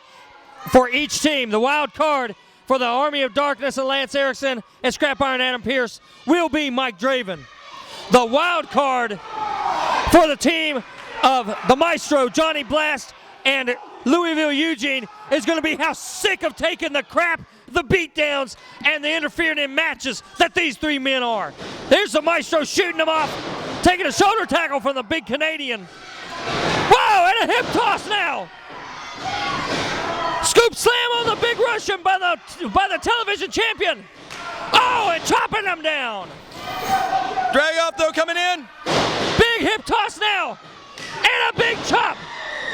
for each team. The wild card for the Army of Darkness and Lance Erickson and Scrap Iron Adam Pearce will be Mike Draven. The wild card for the team of the Maestro, Johnny Blast, and Louisville Eugene is going to be how sick of taking the crap, the beatdowns, and the interfering in matches that these three men are. There's the Maestro shooting them off, taking a shoulder tackle from the big Canadian. Whoa, and a hip toss now. Scoop slam on the big Russian by the television champion. Oh, and chopping him down. Dragoff, though, coming in. Big hip toss now. And a big chop.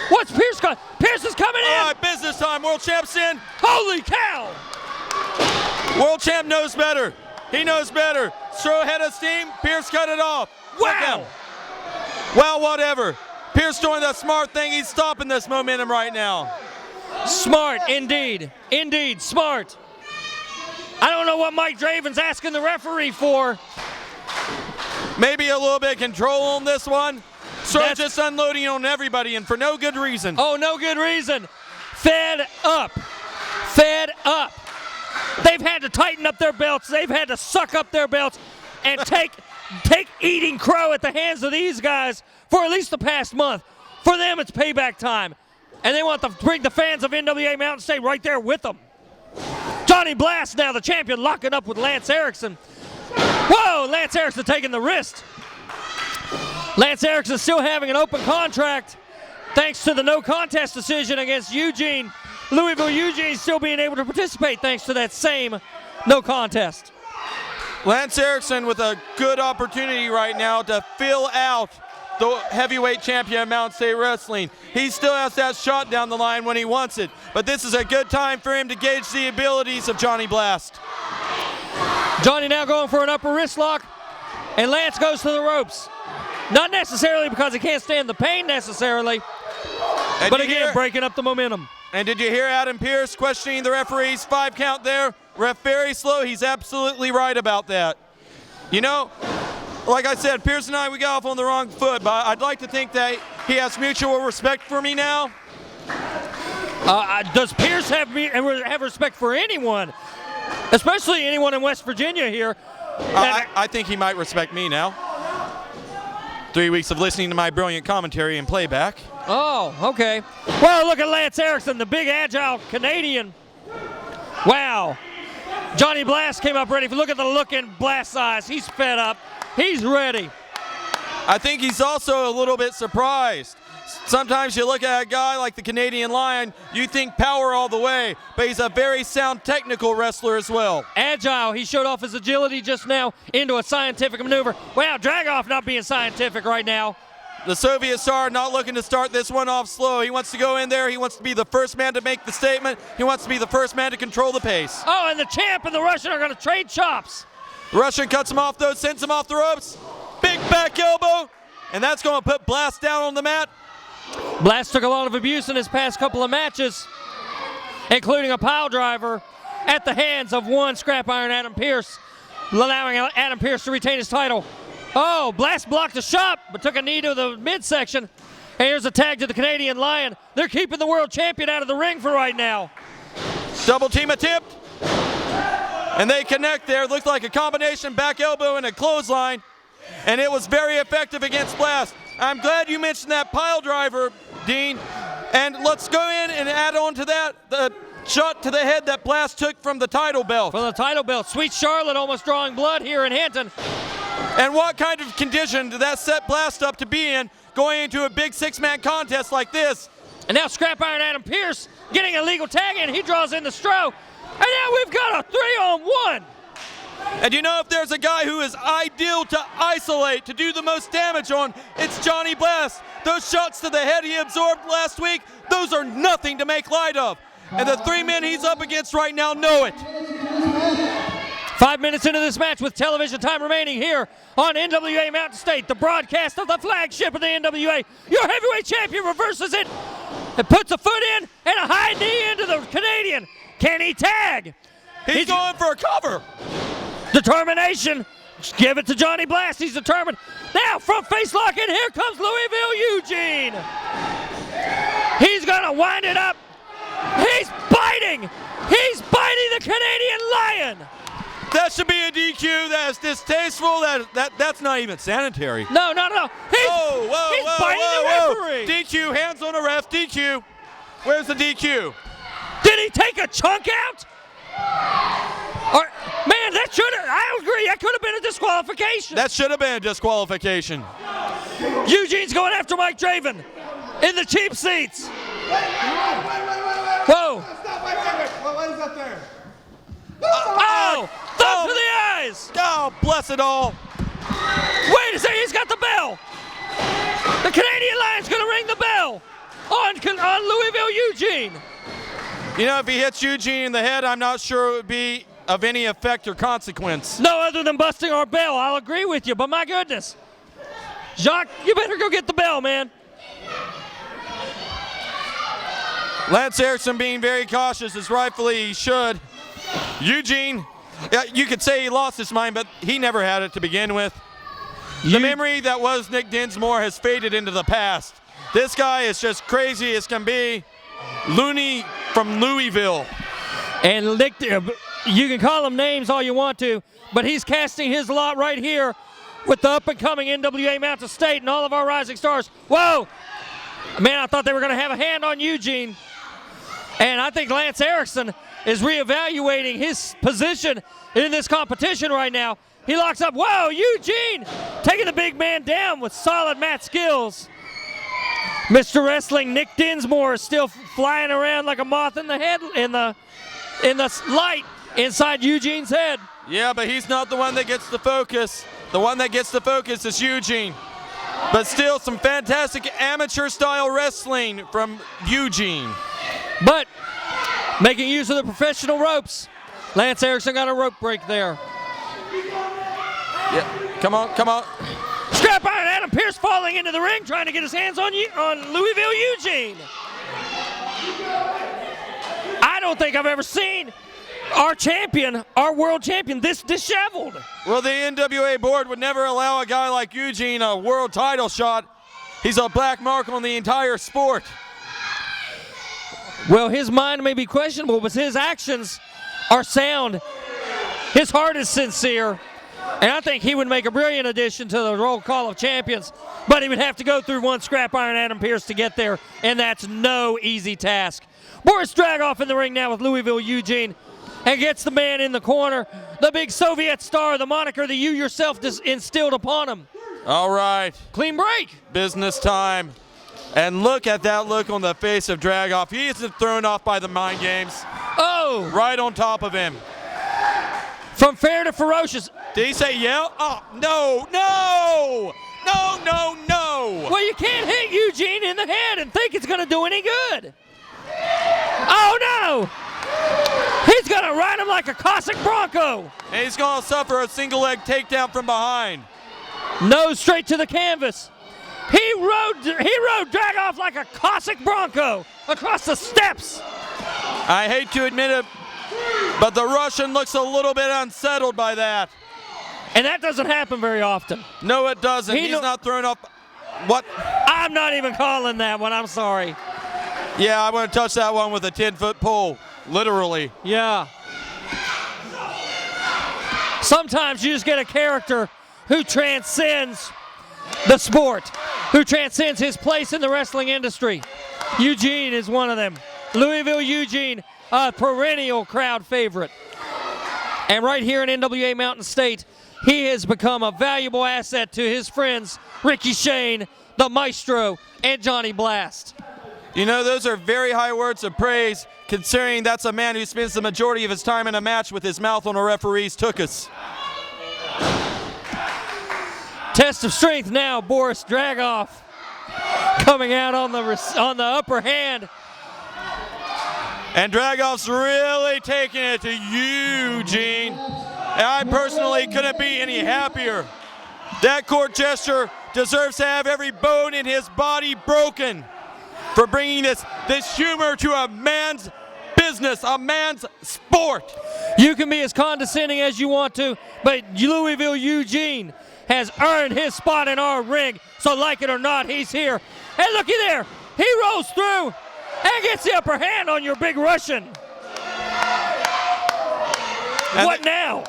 What's Pearce got? Pearce is coming in. All right, business time. World champ's in. Holy cow. World champ knows better. He knows better. Stro head of steam. Pearce cut it off. Wow. Well, whatever. Pearce doing the smart thing. He's stopping this momentum right now. Smart, indeed. Indeed, smart. I don't know what Mike Draven's asking the referee for. Maybe a little bit of control on this one. Stro just unloading on everybody and for no good reason. Oh, no good reason. Fed up. Fed up. They've had to tighten up their belts. They've had to suck up their belts and take eating crow at the hands of these guys for at least the past month. For them, it's payback time. And they want to bring the fans of NWA Mountain State right there with them. Johnny Blast now, the champion, locking up with Lance Erickson. Whoa, Lance Erickson taking the wrist. Lance Erickson still having an open contract thanks to the no contest decision against Eugene. Louisville Eugene still being able to participate thanks to that same no contest. Lance Erickson with a good opportunity right now to fill out the heavyweight champion of Mountain State Wrestling. He still has that shot down the line when he wants it, but this is a good time for him to gauge the abilities of Johnny Blast. Johnny now going for an upper wrist lock, and Lance goes to the ropes. Not necessarily because he can't stand the pain necessarily, but again, breaking up the momentum. And did you hear Adam Pearce questioning the referee's 5 count there? Ref very slow. He's absolutely right about that. You know, like I said, Pearce and I, we got off on the wrong foot, but I'd like to think that he has mutual respect for me now. Does Pearce have respect for anyone, especially anyone in West Virginia here? I think he might respect me now. 3 weeks of listening to my brilliant commentary and playback. Oh, okay. Well, look at Lance Erickson, the big agile Canadian. Wow. Johnny Blast came up ready. Look at the look in Blast's eyes. He's fed up. He's ready. I think he's also a little bit surprised. Sometimes you look at a guy like the Canadian Lion, you think power all the way, but he's a very sound technical wrestler as well. Agile. He showed off his agility just now into a scientific maneuver. Wow, Dragoff not being scientific right now. The Soviet Star not looking to start this one off slow. He wants to go in there. He wants to be the first man to make the statement. He wants to be the first man to control the pace. Oh, and the champ and the Russian are going to trade chops. The Russian cuts him off, though, sends him off the ropes. Big back elbow, and that's going to put Blast down on the mat. Blast took a lot of abuse in his past couple of matches, including a pile driver at the hands of one Scrap Iron Adam Pearce, allowing Adam Pearce to retain his title. Oh, Blast blocked a shot, but took a knee to the midsection. And here's a tag to the Canadian Lion. They're keeping the world champion out of the ring for right now. Double team attempt. And they connect there. Looked like a combination back elbow and a clothesline. And it was very effective against Blast. I'm glad you mentioned that pile driver, Dean. And let's go in and add on to that the shot to the head that Blast took from the title belt. From the title belt. Sweet Charlotte almost drawing blood here in Hinton. And what kind of condition did that set Blast up to be in going into a big 6-man contest like this? And now Scrap Iron Adam Pearce getting a legal tag in. He draws in the Stro. And now we've got a 3-on-1. And you know, if there's a guy who is ideal to isolate, to do the most damage on, it's Johnny Blast. Those shots to the head he absorbed last week, those are nothing to make light of. And the 3 men he's up against right now know it. 5 minutes into this match with television time remaining here on NWA Mountain State, the broadcast of the flagship of the NWA. Your heavyweight champion reverses it and puts a foot in and a high knee into the Canadian. Can he tag? He's going for a cover. Determination. Give it to Johnny Blast. He's determined. Now, front face lock, and here comes Louisville Eugene. He's going to wind it up. He's biting. He's biting the Canadian Lion. That should be a DQ. That's distasteful. That's not even sanitary. No. He's biting the referee. DQ, hands on the ref, DQ. Where's the DQ? Did he take a chunk out? Man, I agree, that could have been a disqualification. That should have been a disqualification. Eugene's going after Mike Draven in the cheap seats. Whoa. Stop, wait. What is up there? Thumb to the eyes. Oh, bless it all. Wait a second, he's got the bell. The Canadian Lion's going to ring the bell on Louisville Eugene. You know, if he hits Eugene in the head, I'm not sure it would be of any effect or consequence. No, other than busting our bell. I'll agree with you, but my goodness. Jacques, you better go get the bell, man. Lance Erickson being very cautious, as rightfully he should. Eugene, you could say he lost his mind, but he never had it to begin with. The memory that was Nick Dinsmore has faded into the past. This guy is just crazy as can be. Looney from Louisville. And Nick, you can call him names all you want to, but he's casting his lot right here with the up-and-coming NWA Mountain State and all of our rising stars. Whoa! Man, I thought they were going to have a hand on Eugene. And I think Lance Erickson is reevaluating his position in this competition right now. He locks up. Whoa, Eugene taking the big man down with solid mat skills. Mr. Wrestling Nick Dinsmore is still flying around like a moth in the head in the light inside Eugene's head. Yeah, but he's not the one that gets the focus. The one that gets the focus is Eugene. But still some fantastic amateur-style wrestling from Eugene. But making use of the professional ropes. Lance Erickson got a rope break there. Yeah, come on. Scrap iron, Adam Pearce falling into the ring, trying to get his hands on Louisville Eugene. I don't think I've ever seen our champion, our world champion, this disheveled. Well, the NWA board would never allow a guy like Eugene a world title shot. He's a black mark on the entire sport. Well, his mind may be questionable, but his actions are sound. His heart is sincere. And I think he would make a brilliant addition to the roll call of champions. But he would have to go through one scrap iron Adam Pearce to get there, and that's no easy task. Boris Dragoff in the ring now with Louisville Eugene, and gets the man in the corner, the big Soviet star, the moniker that you yourself instilled upon him. All right. Clean break. Business time. And look at that look on the face of Dragoff. He isn't thrown off by the mind games. Oh! Right on top of him. From fair to ferocious. Did he say yeah? Oh, no. Well, you can't hit Eugene in the head and think it's going to do any good. Oh, no. He's going to ride him like a Cossack Bronco. And he's going to suffer a single leg takedown from behind. Nose straight to the canvas. He rode Dragoff like a Cossack Bronco across the steps. I hate to admit it, but the Russian looks a little bit unsettled by that. And that doesn't happen very often. No, it doesn't. He's not thrown up. What? I'm not even calling that one. I'm sorry. Yeah, I want to touch that one with a 10-foot pole. Literally. Yeah. Sometimes you just get a character who transcends the sport, who transcends his place in the wrestling industry. Eugene is one of them. Louisville Eugene, a perennial crowd favorite. And right here in NWA Mountain State, he has become a valuable asset to his friends, Ricky Shane, the Maestro, and Johnny Blast. You know, those are very high words of praise, considering that's a man who spends the majority of his time in a match with his mouth on a referee's tuchus. Test of strength now, Boris Dragoff coming out on the upper hand. And Dragoff's really taking it to Eugene. And I personally couldn't be any happier. That court gesture deserves to have every bone in his body broken for bringing this humor to a man's business, a man's sport. You can be as condescending as you want to, but Louisville Eugene has earned his spot in our ring. So like it or not, he's here. And looky there, he rolls through and gets the upper hand on your big Russian. And what now?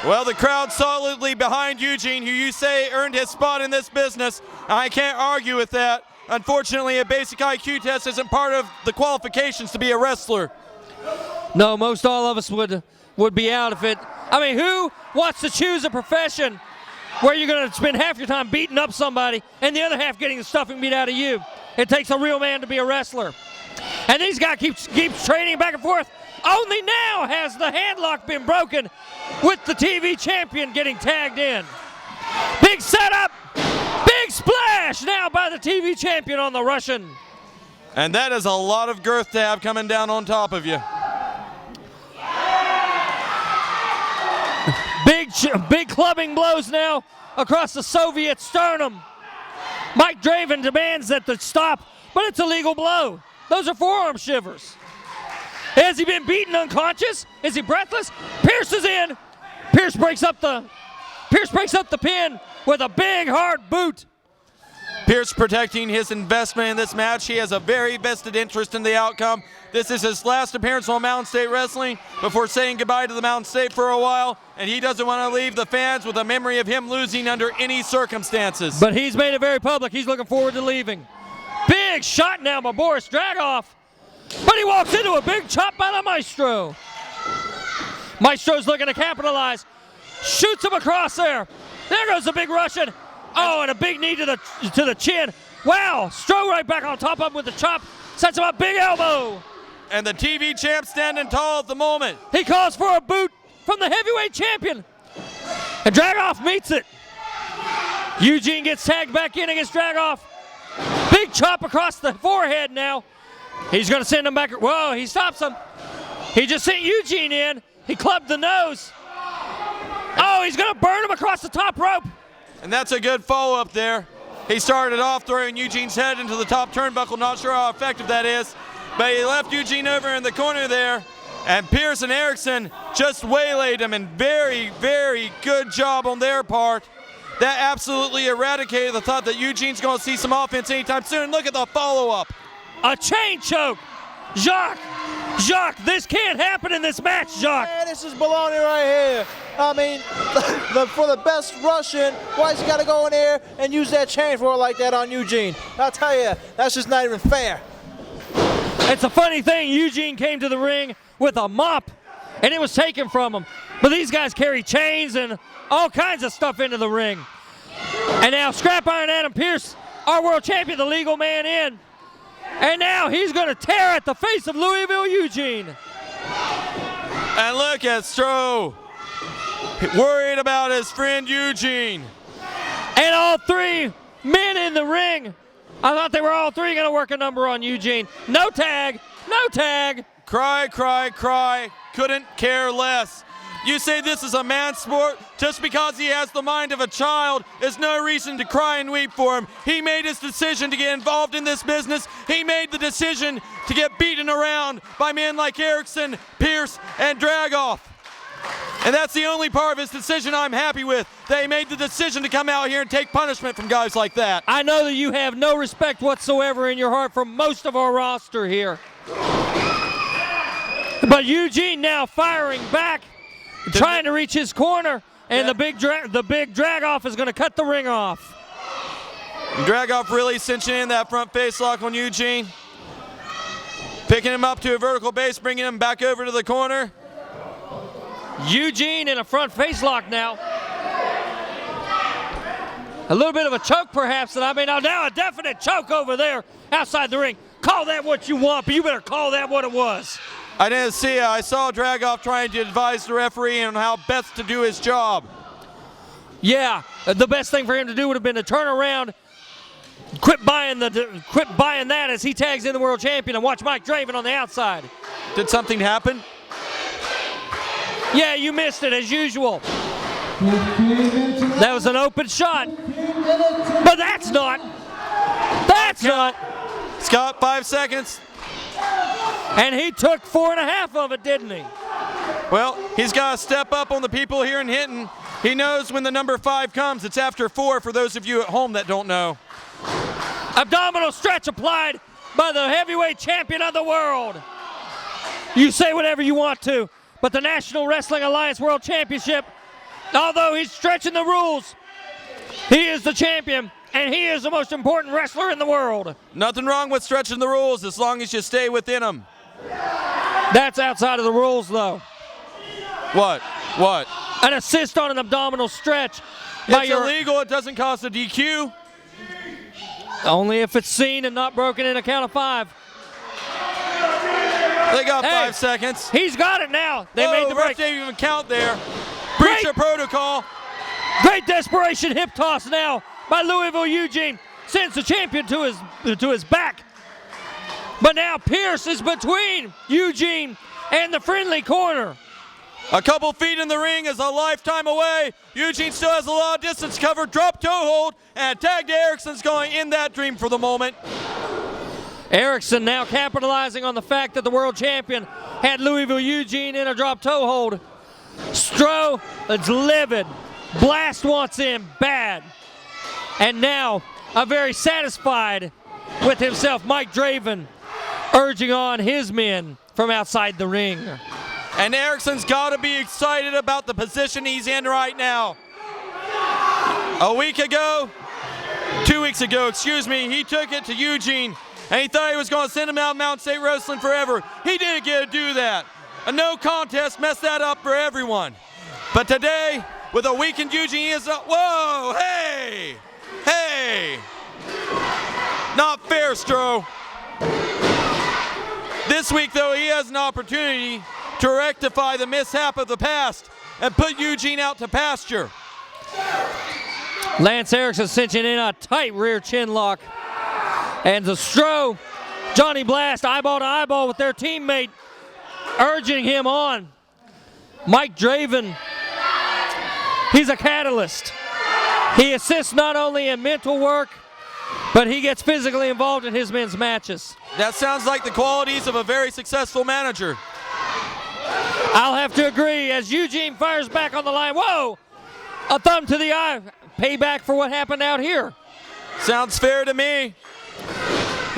Well, the crowd solidly behind Eugene, who you say earned his spot in this business. I can't argue with that. Unfortunately, a basic IQ test isn't part of the qualifications to be a wrestler. No, most all of us would be out of it. I mean, who wants to choose a profession where you're going to spend half your time beating up somebody and the other half getting the stuffing beat out of you? It takes a real man to be a wrestler. And these guys keeps trading back and forth. Only now has the handlock been broken with the TV champion getting tagged in. Big setup, big splash now by the TV champion on the Russian. And that is a lot of girth to have coming down on top of you. Big clubbing blows now across the Soviet sternum. Mike Draven demands that the stop, but it's a legal blow. Those are forearm shivers. Has he been beaten unconscious? Is he breathless? Pierce is in. Pierce breaks up the pin with a big hard boot. Pierce protecting his investment in this match. He has a very vested interest in the outcome. This is his last appearance on Mountain State Wrestling before saying goodbye to the Mountain State for a while, and he doesn't want to leave the fans with a memory of him losing under any circumstances. But he's made it very public. He's looking forward to leaving. Big shot now by Boris Dragoff. But he walks into a big chop by the Maestro. Maestro's looking to capitalize. Shoots him across there. There goes the big Russian. Oh, and a big knee to the chin. Wow, Stroh right back on top of him with the chop. Sets him up, big elbow. And the TV champ standing tall at the moment. He calls for a boot from the heavyweight champion. And Dragoff meets it. Eugene gets tagged back in against Dragoff. Big chop across the forehead now. He's going to send him back. Whoa, he stops him. He just sent Eugene in. He clubbed the nose. Oh, he's going to burn him across the top rope. And that's a good follow-up there. He started off throwing Eugene's head into the top turnbuckle. Not sure how effective that is. But he left Eugene over in the corner there. And Pierce and Erickson just waylaid him. And very, very good job on their part. That absolutely eradicated the thought that Eugene's going to see some offense anytime soon. Look at the follow-up. A chain choke. Jacques, this can't happen in this match, Jacques. Man, this is baloney right here. I mean, for the best Russian, why's he got to go in there and use that chain for like that on Eugene? I'll tell you, that's just not even fair. It's a funny thing. Eugene came to the ring with a mop, and it was taken from him. But these guys carry chains and all kinds of stuff into the ring. And now Scrap Iron Adam Pierce, our world champion, the legal man in. And now he's going to tear at the face of Louisville Eugene. And look at Stroh, worried about his friend Eugene. And all three men in the ring. I thought they were all three going to work a number on Eugene. No tag, no tag. Cry, cry, cry. Couldn't care less. You say this is a man's sport? Just because he has the mind of a child is no reason to cry and weep for him. He made his decision to get involved in this business. He made the decision to get beaten around by men like Erickson, Pierce, and Dragoff. And that's the only part of his decision I'm happy with. They made the decision to come out here and take punishment from guys like that. I know that you have no respect whatsoever in your heart for most of our roster here. But Eugene now firing back, trying to reach his corner, and the big Dragoff is going to cut the ring off. Dragoff really cinching in that front face lock on Eugene. Picking him up to a vertical base, bringing him back over to the corner. Eugene in a front face lock now. A little bit of a choke perhaps, and I mean now a definite choke over there outside the ring. Call that what you want, but you better call that what it was. I didn't see it. I saw Dragoff trying to advise the referee on how best to do his job. Yeah, the best thing for him to do would have been to turn around, quit buying that as he tags in the world champion, and watch Mike Draven on the outside. Did something happen? Yeah, you missed it as usual. That was an open shot. But that's not. That's not. Scott, 5 seconds. And he took 4.5 of it, didn't he? Well, he's got to step up on the people here in Hinton. He knows when the number 5 comes. It's after 4 for those of you at home that don't know. Abdominal stretch applied by the heavyweight champion of the world. You say whatever you want to, but the National Wrestling Alliance World Championship, although he's stretching the rules, he is the champion, and he is the most important wrestler in the world. Nothing wrong with stretching the rules as long as you stay within them. That's outside of the rules, though. What? What? An assist on an abdominal stretch. It's illegal. It doesn't cost a DQ. Only if it's seen and not broken in a count of 5. They got 5 seconds. He's got it now. They made the break. Didn't even count there. Breach of protocol. Great desperation hip toss now by Louisville Eugene. Sends the champion to his back. But now Pierce is between Eugene and the friendly corner. A couple feet in the ring is a lifetime away. Eugene still has a lot of distance covered. Drop toe hold and tag to Erickson's going in that dream for the moment. Erickson now capitalizing on the fact that the world champion had Louisville Eugene in a drop toe hold. Stroh is livid. Blast wants him bad. And now a very satisfied with himself Mike Draven urging on his men from outside the ring. And Erickson's got to be excited about the position he's in right now. A week ago, 2 weeks ago, excuse me, he took it to Eugene, and he thought he was going to send him out of Mountain State Wrestling forever. He didn't get to do that. A no contest messed that up for everyone. But today, with a weakened Eugene, he is whoa, hey, hey. Not fair, Stroh. This week, though, he has an opportunity to rectify the mishap of the past and put Eugene out to pasture. Lance Erickson cinching in a tight rear chin lock. And the Stroh, Johnny Blast, eyeball to eyeball with their teammate, urging him on. Mike Draven, he's a catalyst. He assists not only in mental work, but he gets physically involved in his men's matches. That sounds like the qualities of a very successful manager. I'll have to agree as Eugene fires back on the line. Whoa! A thumb to the eye. Payback for what happened out here. Sounds fair to me.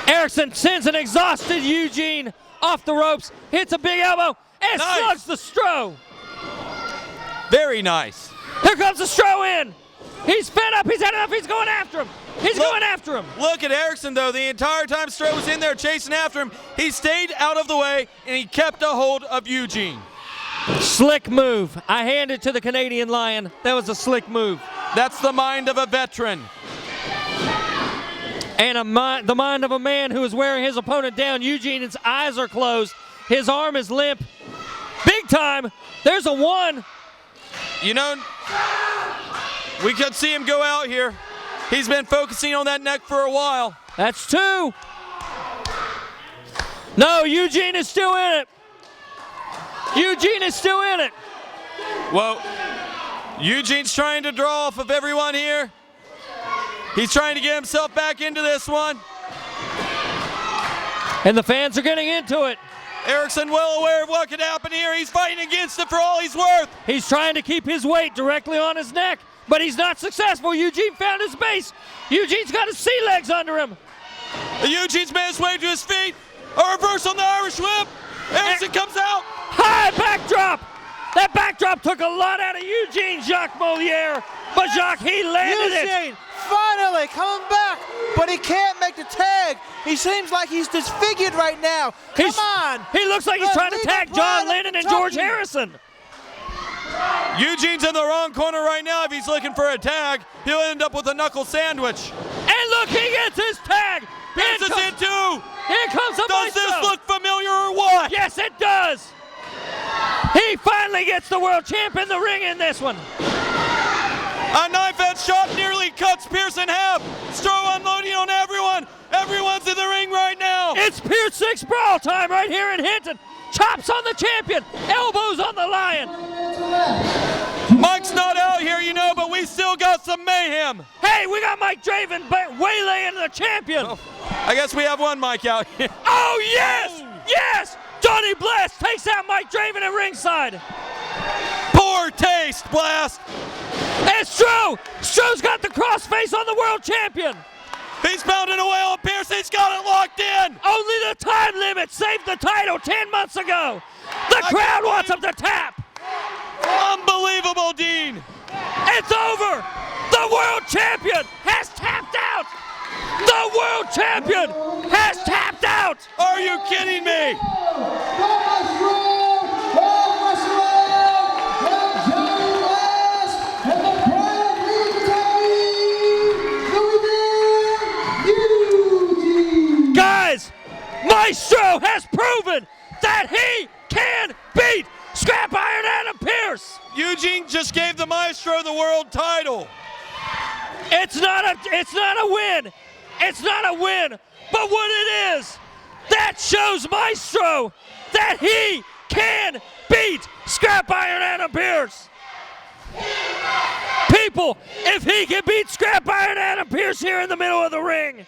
Erickson sends an exhausted Eugene off the ropes, hits a big elbow, and slugs the Stroh. Very nice. Here comes the Stroh in. He's fed up. He's had enough. He's going after him. He's going after him. Look at Erickson, though. The entire time Stroh was in there chasing after him, he stayed out of the way, and he kept a hold of Eugene. Slick move. I hand it to the Canadian Lion. That was a slick move. That's the mind of a veteran. And the mind of a man who is wearing his opponent down. Eugene's eyes are closed. His arm is limp. Big time. There's a 1. You know, we could see him go out here. He's been focusing on that neck for a while. That's 2. No, Eugene is still in it. Eugene is still in it. Well, Eugene's trying to draw off of everyone here. He's trying to get himself back into this one. And the fans are getting into it. Erickson well aware of what could happen here. He's fighting against it for all he's worth. He's trying to keep his weight directly on his neck, but he's not successful. Eugene found his base. Eugene's got his sea legs under him. Eugene's made his way to his feet. A reverse on the Irish whip. Erickson comes out. High backdrop. That backdrop took a lot out of Eugene, Jacques Moliere. But Jacques, he landed Eugene, finally coming back, but he can't make the tag. He seems like he's disfigured right now. Come on. He looks like he's trying to tag John Lennon and George Harrison. Eugene's in the wrong corner right now. If he's looking for a tag, he'll end up with a knuckle sandwich. And look, he gets his tag. Pierce is in too. Here comes the Does this look familiar or what? Yes, it does. He finally gets the world champ in the ring in this one. A knife-edge shot nearly cuts Pierce in half. Stroh unloading on everyone. Everyone's in the ring right now. It's Pierce 6 brawl time right here in Hinton. Chops on the champion. Elbows on the Lion. Mike's not out here, you know, but we still got some mayhem. Hey, we got Mike Draven waylaying the champion. Oh, I guess we have one Mike out here. Oh, yes! Yes! Johnny Blast takes out Mike Draven at ringside. Poor taste, Blast. And Stroh's got the crossface on the world champion. He's pounding away on Pierce. He's got it locked in. Only the time limit saved the title 10 months ago. The crowd wants him to tap. Unbelievable, Dean. It's over. The world champion has tapped out. The world champion has tapped out. Are you kidding me? Guys, Maestro has proven that he can beat Scrap Iron Adam Pierce. Eugene just gave the Maestro the world title. It's not a win. It's not a win. But what it is, that shows Maestro that he can beat Scrap Iron Adam Pierce. People, if he can beat Scrap Iron Adam Pierce here in the middle of the ring,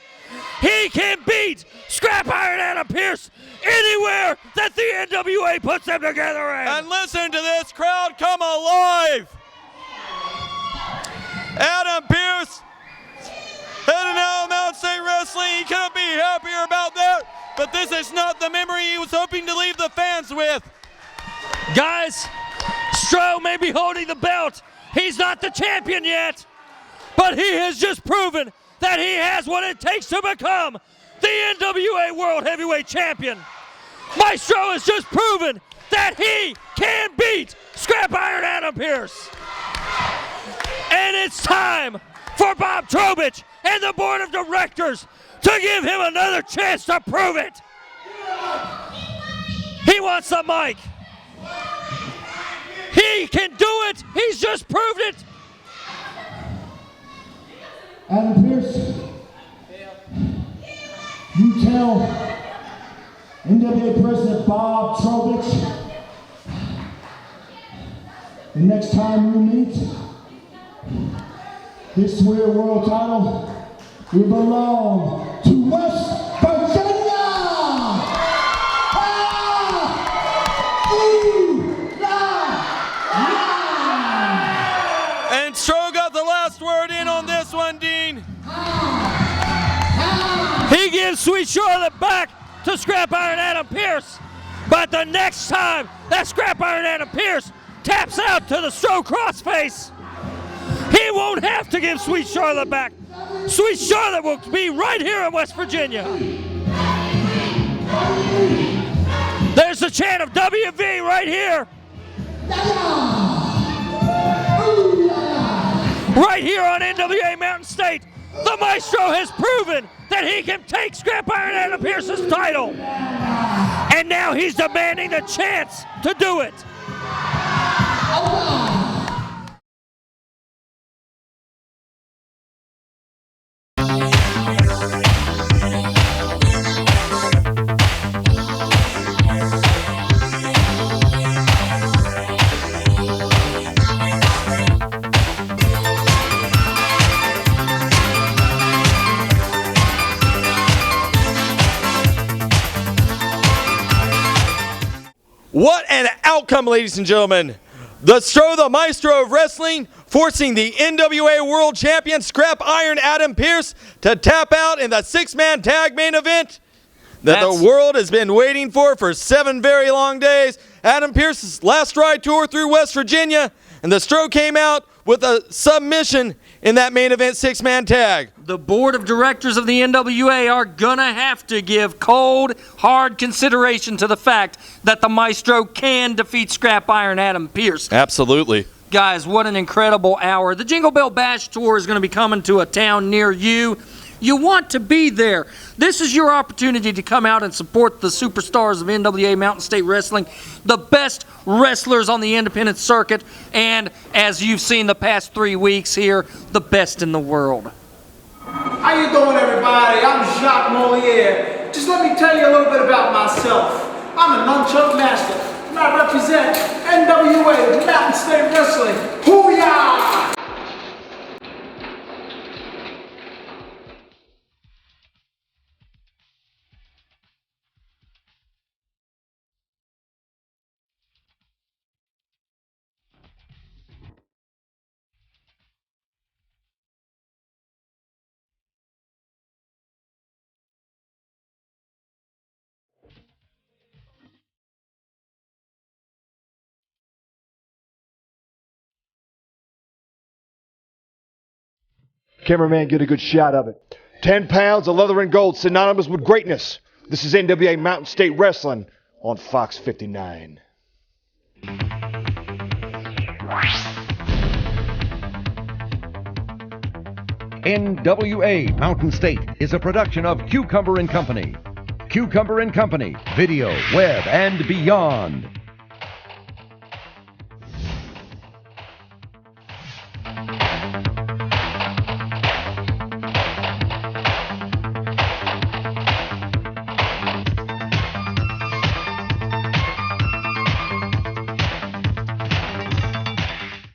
he can beat Scrap Iron Adam Pierce anywhere that the NWA puts them together in. And listen to this crowd come alive. Adam Pierce heading out of Mountain State Wrestling. He couldn't be happier about that, but this is not the memory he was hoping to leave the fans with. Guys, Stroh may be holding the belt. He's not the champion yet, but he has just proven that he has what it takes to become the NWA World Heavyweight Champion. Maestro has just proven that he can beat Scrap Iron Adam Pierce. And it's time for Bob Trowbridge and the board of directors to give him another chance to prove it. He wants the mic. He can do it. He's just proved it. Adam Pierce, you tell NWA President Bob Trowbridge the next time we meet, this here world title will belong to West Virginia! And Stroh got the last word in on this one, Dean. He gives Sweet Charlotte back to Scrap Iron Adam Pierce. But the next time that Scrap Iron Adam Pierce taps out to the Stroh crossface, he won't have to give Sweet Charlotte back. Sweet Charlotte will be right here in West Virginia. There's the chant of WV right here. Right here on NWA Mountain State, the Maestro has proven that he can take Scrap Iron Adam Pierce's title. And now he's demanding the chance to do it. What an outcome, ladies and gentlemen. The Stroh, the Maestro of Wrestling, forcing the NWA World Champion Scrap Iron Adam Pierce to tap out in the six-man tag main event that the world has been waiting for 7 very long days. Adam Pierce's last ride tour through West Virginia, and the Stroh came out with a submission in that main event six-man tag. The board of directors of the NWA are gonna have to give cold, hard consideration to the fact that the Maestro can defeat Scrap Iron Adam Pierce. Absolutely. Guys, what an incredible hour. The Jingle Bell Bash Tour is going to be coming to a town near you. You want to be there. This is your opportunity to come out and support the superstars of NWA Mountain State Wrestling, the best wrestlers on the independent circuit, and as you've seen the past 3 weeks here, the best in the world. How you doing, everybody? I'm Jacques Moliere. Just let me tell you a little bit about myself. I'm a nunchuck master. and I represent NWA Mountain State Wrestling. Hoo-yah! Cameraman, get a good shot of it. 10 pounds of leather and gold, synonymous with greatness. This is NWA Mountain State Wrestling on Fox 59. NWA Mountain State is a production of Cucumber & Company. Cucumber & Company, video, web, and beyond.